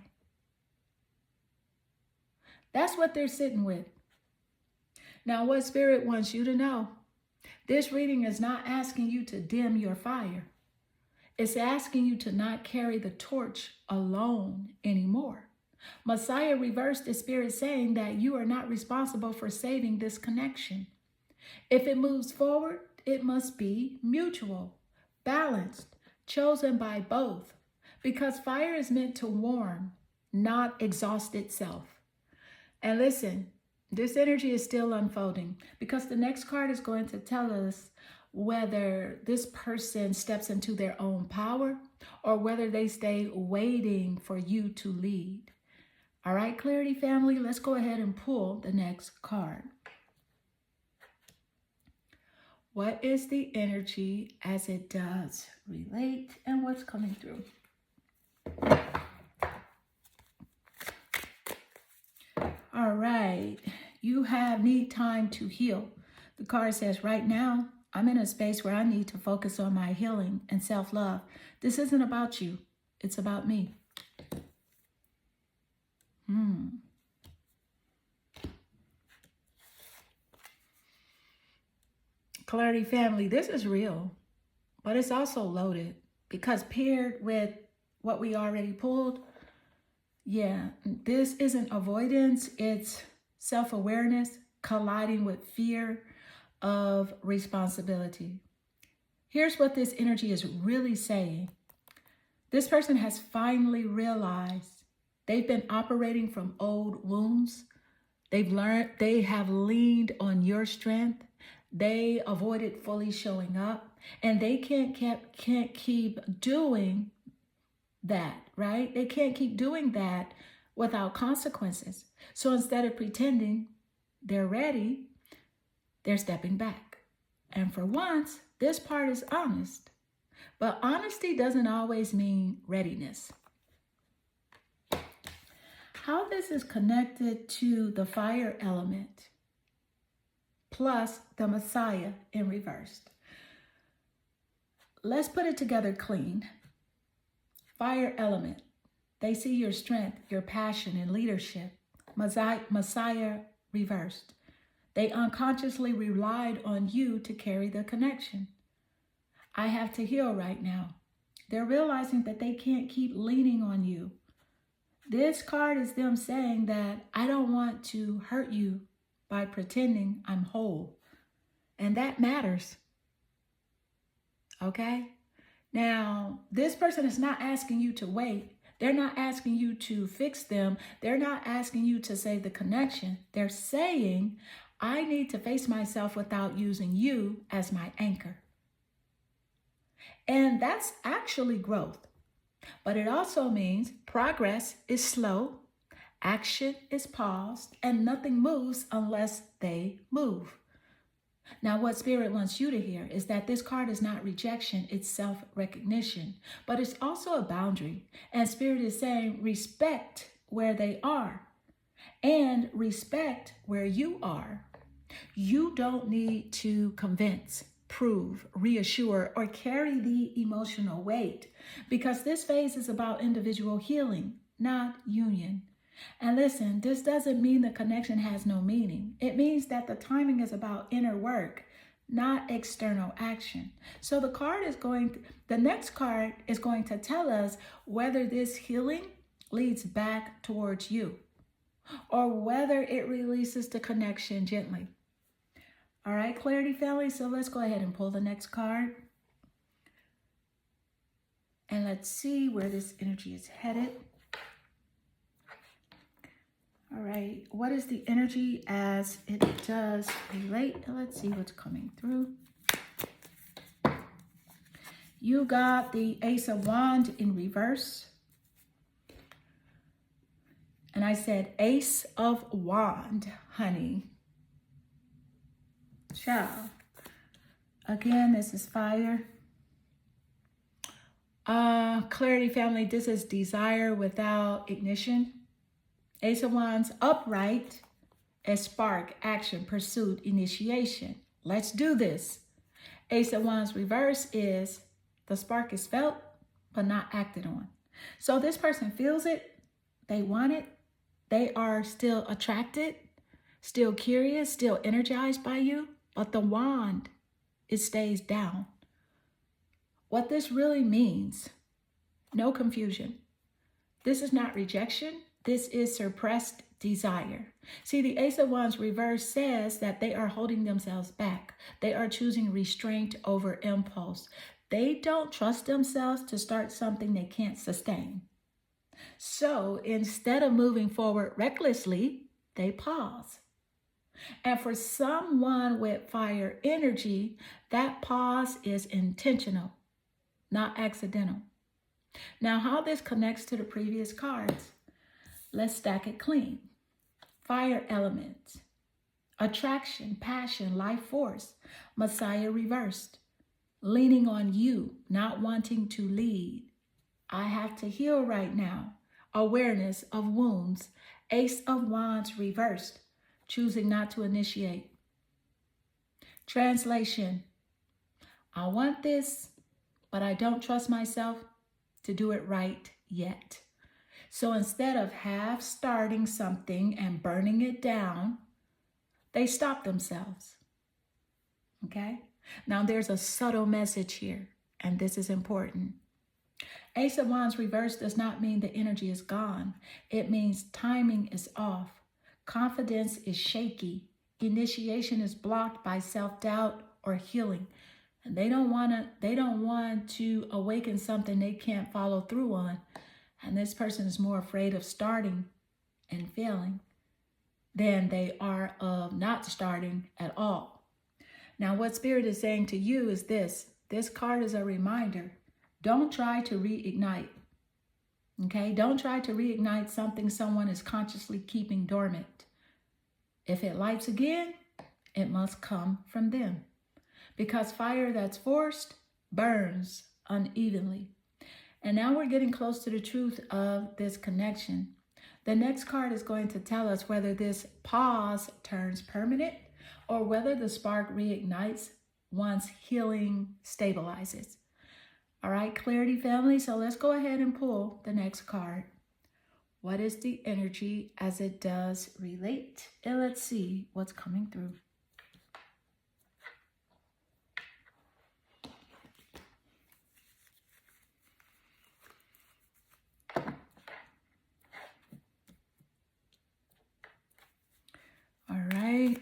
That's what they're sitting with. Now, what Spirit wants you to know, this reading is not asking you to dim your fire. It's asking you to not carry the torch alone anymore. Messiah reversed the Spirit saying that you are not responsible for saving this connection. If it moves forward, it must be mutual, balanced, chosen by both, because fire is meant to warm, not exhaust itself. And listen, this energy is still unfolding because the next card is going to tell us whether this person steps into their own power or whether they stay waiting for you to lead. All right, Clarity family, let's go ahead and pull the next card. What is the energy as it does relate and what's coming through? All right, you need time to heal. The card says, right now, I'm in a space where I need to focus on my healing and self-love. This isn't about you. It's about me. Clarity family, this is real, but it's also loaded because paired with what we already pulled, this isn't avoidance, it's self-awareness colliding with fear of responsibility. Here's what this energy is really saying. This person has finally realized they've been operating from old wounds. They have leaned on your strength. They avoided fully showing up, and they can't keep doing that, right? They can't keep doing that without consequences. So instead of pretending they're ready, they're stepping back. And for once, this part is honest. But honesty doesn't always mean readiness. how this is connected to the fire element plus the Messiah in reverse. Let's put it together clean. Fire element. They see your strength, your passion, and leadership. Messiah reversed. They unconsciously relied on you to carry the connection. I have to heal right now. They're realizing that they can't keep leaning on you. This card is them saying that I don't want to hurt you by pretending I'm whole. And that matters. Okay? Now, this person is not asking you to wait. They're not asking you to fix them. They're not asking you to save the connection. They're saying, I need to face myself without using you as my anchor. And that's actually growth. But it also means progress is slow, action is paused, and nothing moves unless they move. Now, what Spirit wants you to hear is that this card is not rejection, it's self-recognition, but it's also a boundary. And Spirit is saying respect where they are and respect where you are. You don't need to convince, prove, reassure, or carry the emotional weight, because this phase is about individual healing, not union. And listen, this doesn't mean the connection has no meaning. It means that the timing is about inner work, not external action. So the next card is going to tell us whether this healing leads back towards you or whether it releases the connection gently. All right, Clarity family, so let's go ahead and pull the next card. And let's see where this energy is headed. All right, what is the energy as it does relate? Let's see what's coming through. You got the Ace of Wands in reverse. And I said Ace of Wands, honey. Ciao. Again, this is fire. Clarity family, this is desire without ignition. Ace of Wands upright, a spark, action, pursuit, initiation. Let's do this. Ace of Wands reverse is the spark is felt, but not acted on. So this person feels it, they want it, they are still attracted, still curious, still energized by you, but the wand, it stays down. What this really means, no confusion. This is not rejection. This is suppressed desire. See, the Ace of Wands reverse says that they are holding themselves back. They are choosing restraint over impulse. They don't trust themselves to start something they can't sustain. So instead of moving forward recklessly, they pause. And for someone with fire energy, that pause is intentional, not accidental. Now, how this connects to the previous cards, let's stack it clean. Fire element, attraction, passion, life force, Messiah reversed, leaning on you, not wanting to lead. I have to heal right now, awareness of wounds, Ace of Wands reversed, choosing not to initiate. Translation, I want this, but I don't trust myself to do it right yet. So instead of half starting something and burning it down, they stop themselves. Okay? Now there's a subtle message here, and this is important. Ace of Wands reverse does not mean the energy is gone. It means timing is off. Confidence is shaky. Initiation is blocked by self-doubt or healing. And they don't want to awaken something they can't follow through on. And this person is more afraid of starting and failing than they are of not starting at all. Now, what Spirit is saying to you is this. This card is a reminder. Don't try to reignite. Okay? Don't try to reignite something someone is consciously keeping dormant. If it lights again, it must come from them. Because fire that's forced burns unevenly. And now we're getting close to the truth of this connection. The next card is going to tell us whether this pause turns permanent or whether the spark reignites once healing stabilizes. All right, Clarity family, so let's go ahead and pull the next card. What is the energy as it does relate? And let's see what's coming through. All right.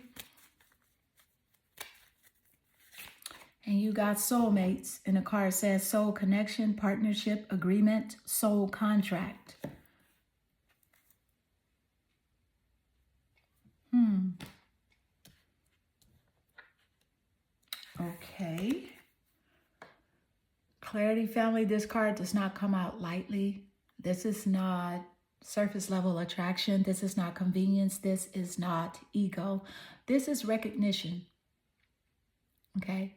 And you got soulmates. And the card says soul connection, partnership, agreement, soul contract. Okay. Clarity family, this card does not come out lightly. This is not surface level attraction. This is not convenience. This is not ego. This is recognition. Okay.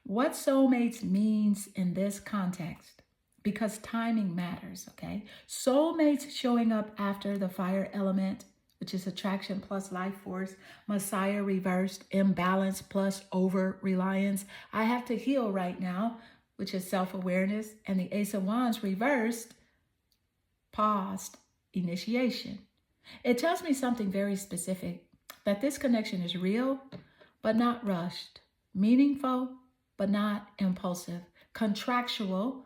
What soulmates means in this context, because timing matters. Okay. Soulmates showing up after the fire element, which is attraction plus life force, Messiah reversed, imbalance plus over reliance. I have to heal right now, which is self-awareness, and the Ace of Wands reversed, paused, initiation. It tells me something very specific, that this connection is real, but not rushed, meaningful, but not impulsive, contractual,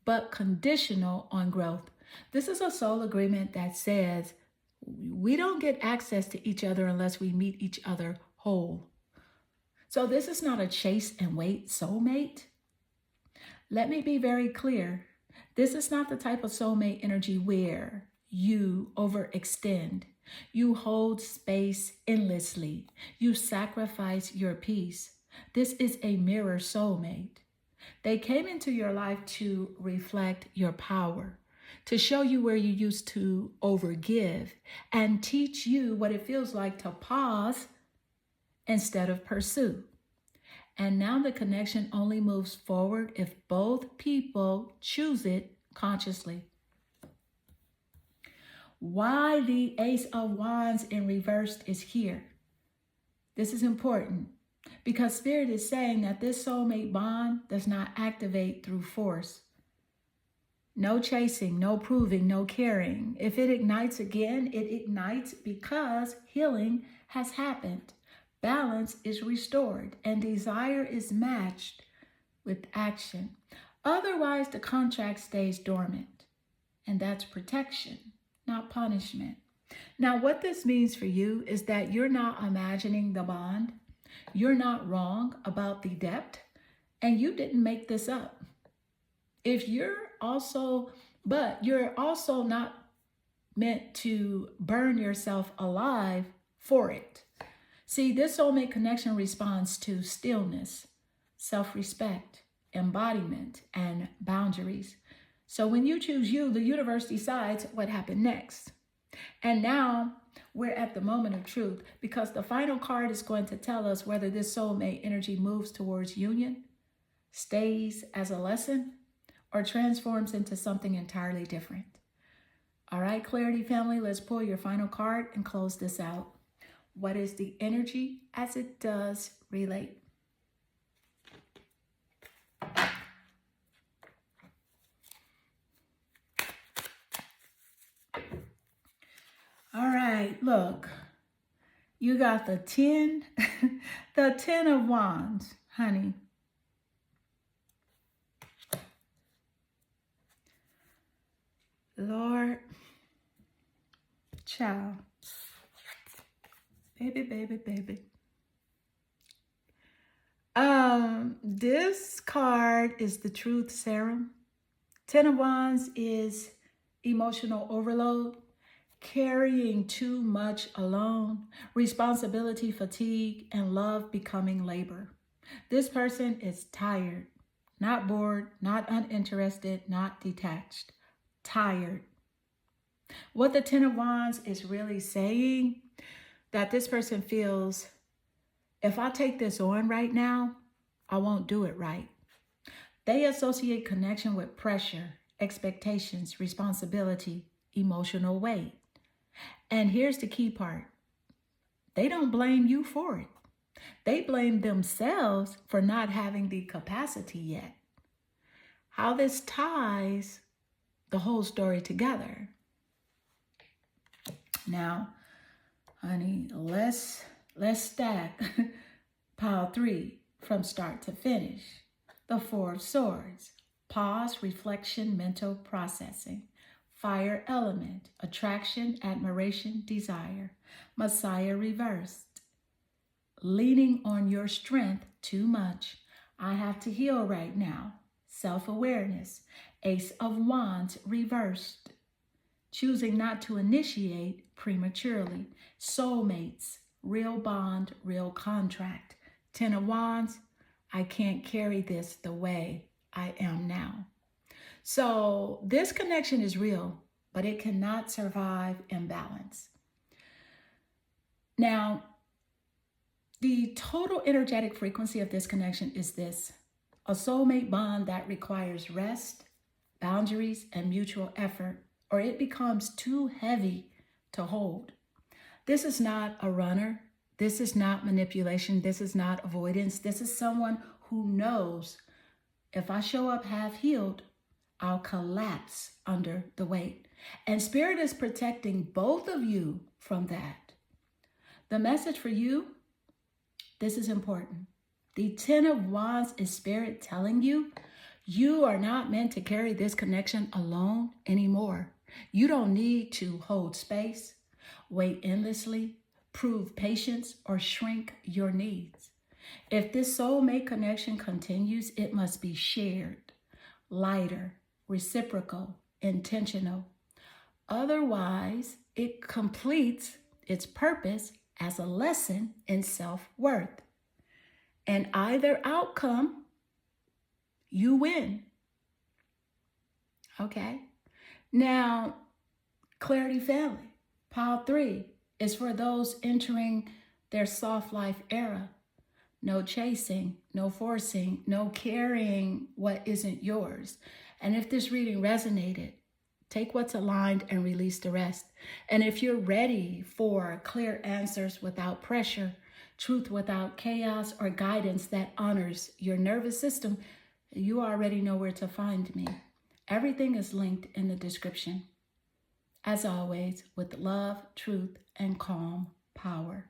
but conditional on growth. This is a soul agreement that says we don't get access to each other unless we meet each other whole. So this is not a chase and wait soulmate. Let me be very clear. This is not the type of soulmate energy where you overextend. You hold space endlessly. You sacrifice your peace. This is a mirror soulmate. They came into your life to reflect your power, to show you where you used to overgive, and teach you what it feels like to pause instead of pursue. And now the connection only moves forward if both people choose it consciously. Why the Ace of Wands in reverse is here? This is important because Spirit is saying that this soulmate bond does not activate through force. No chasing, no proving, no caring. If it ignites again, it ignites because healing has happened. Balance is restored and desire is matched with action. Otherwise, the contract stays dormant, and that's protection, not punishment. Now, what this means for you is that you're not imagining the bond. You're not wrong about the depth, and you didn't make this up. You're also not meant to burn yourself alive for it. See, this soulmate connection responds to stillness, self-respect, embodiment, and boundaries. So when you choose you, the universe decides what happened next. And now we're at the moment of truth, because the final card is going to tell us whether this soulmate energy moves towards union, stays as a lesson, or transforms into something entirely different. All right, Clarity family, let's pull your final card and close this out. What is the energy as it does relate? All right, look, you got the 10, the 10 of Wands, honey. Lord, child, baby. This card is the truth serum. 10 of Wands is emotional overload, carrying too much alone, responsibility fatigue, and love becoming labor. This person is tired, not bored, not uninterested, not detached. Tired. What the 10 of Wands is really saying, that this person feels, if I take this on right now, I won't do it right. They associate connection with pressure, expectations, responsibility, emotional weight. And here's the key part. They don't blame you for it. They blame themselves for not having the capacity yet. How this ties the whole story together. Now, honey, let's stack pile 3 from start to finish. The 4 of Swords. Pause, reflection, mental processing. Fire element. Attraction, admiration, desire. Messiah reversed. Leaning on your strength too much. I have to heal right now. Self-awareness. Ace of Wands reversed. Choosing not to initiate prematurely. Soulmates. Real bond, real contract. 10 of Wands. I can't carry this the way I am now. So this connection is real, but it cannot survive imbalance. Now, the total energetic frequency of this connection is this: a soulmate bond that requires rest, boundaries, and mutual effort, or it becomes too heavy to hold. This is not a runner. This is not manipulation. This is not avoidance. This is someone who knows, if I show up half healed, I'll collapse under the weight. And Spirit is protecting both of you from that. The message for you, this is important. The 10 of Wands is Spirit telling you, you are not meant to carry this connection alone anymore. You don't need to hold space, wait endlessly, prove patience, or shrink your needs. If this soulmate connection continues, it must be shared, lighter, reciprocal, intentional. Otherwise, it completes its purpose as a lesson in self-worth. And either outcome, you win. Okay? Now, Clarity family, pile 3 is for those entering their soft life era. No chasing, no forcing, no carrying what isn't yours. And if this reading resonated, take what's aligned and release the rest. And if you're ready for clear answers without pressure, truth without chaos, or guidance that honors your nervous system, you already know where to find me. Everything is linked in the description. As always, with love, truth, and calm power.